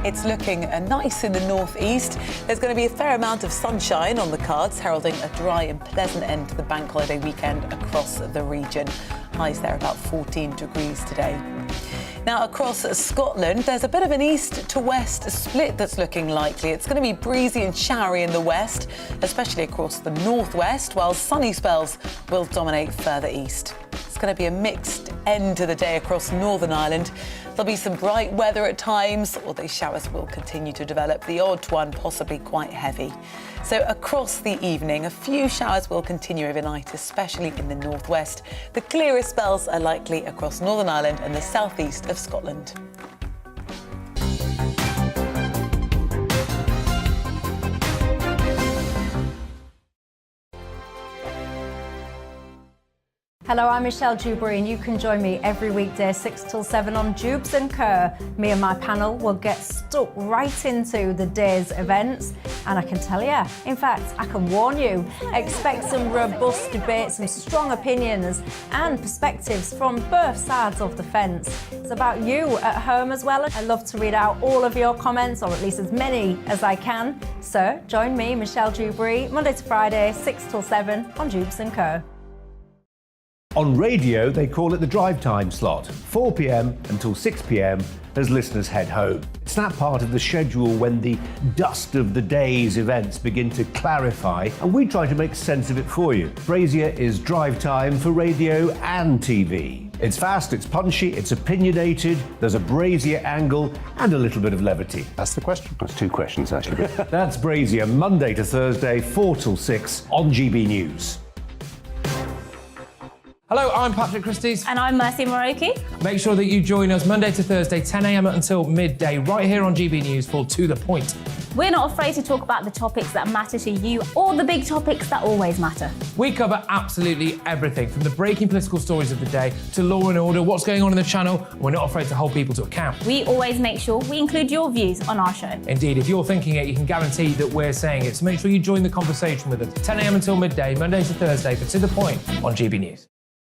B: It's looking nice in the northeast. There's going to be a fair amount of sunshine on the cards, heralding a dry and pleasant end to the bank holiday weekend across the region. Highs there about 14 degrees today. Now, across Scotland, there's a bit of an east to west split that's looking likely. It's going to be breezy and showery in the west, especially across the northwest, while sunny spells will dominate further east. It's going to be a mixed end to the day across Northern Ireland. There'll be some bright weather at times, although showers will continue to develop, the odd one possibly quite heavy. So across the evening, a few showers will continue overnight, especially in the northwest. The clearest spells are likely across Northern Ireland and the southeast of Scotland.
H: Hello, I'm Michelle Dewberry, and you can join me every weekday 6 till 7 on Jubes and Kerr. Me and my panel will get stuck right into the day's events, and I can tell you, in fact, I can warn you, expect some robust debates, some strong opinions and perspectives from both sides of the fence. It's about you at home as well. I love to read out all of your comments, or at least as many as I can. So join me, Michelle Dewberry, Monday to Friday, 6 till 7 on Jubes and Kerr.
I: On radio, they call it the drive time slot, 4 p.m. until 6 p.m. as listeners head home. It's that part of the schedule when the dust of the day's events begin to clarify, and we try to make sense of it for you. Brazier is drive time for radio and TV. It's fast, it's punchy, it's opinionated, there's a Brazier angle, and a little bit of levity.
J: That's the question. That's two questions, actually.
I: That's Brazier, Monday to Thursday, 4 till 6 on GB News.
K: Hello, I'm Patrick Christie's.
L: And I'm Mercy Moroki.
K: Make sure that you join us Monday to Thursday, 10 a.m. until midday, right here on GB News for To The Point.
L: We're not afraid to talk about the topics that matter to you or the big topics that always matter.
K: We cover absolutely everything, from the breaking political stories of the day to law and order, what's going on in the channel. We're not afraid to hold people to account.
L: We always make sure we include your views on our show.
K: Indeed, if you're thinking it, you can guarantee that we're saying it. So make sure you join the conversation with us, 10 a.m. until midday, Monday to Thursday for To The Point on GB News.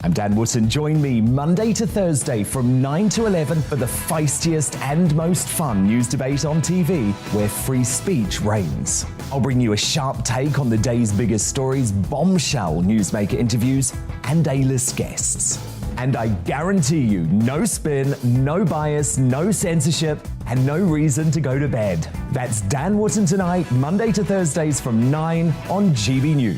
M: I'm Dan Wootton. Join me Monday to Thursday from 9 to 11 for the feistiest and most fun news debate on TV, where free speech reigns. I'll bring you a sharp take on the day's biggest stories, bombshell newsmaker interviews, and A-list guests. And I guarantee you, no spin, no bias, no censorship, and no reason to go to bed. That's Dan Wootton tonight, Monday to Thursdays from 9 on GB News.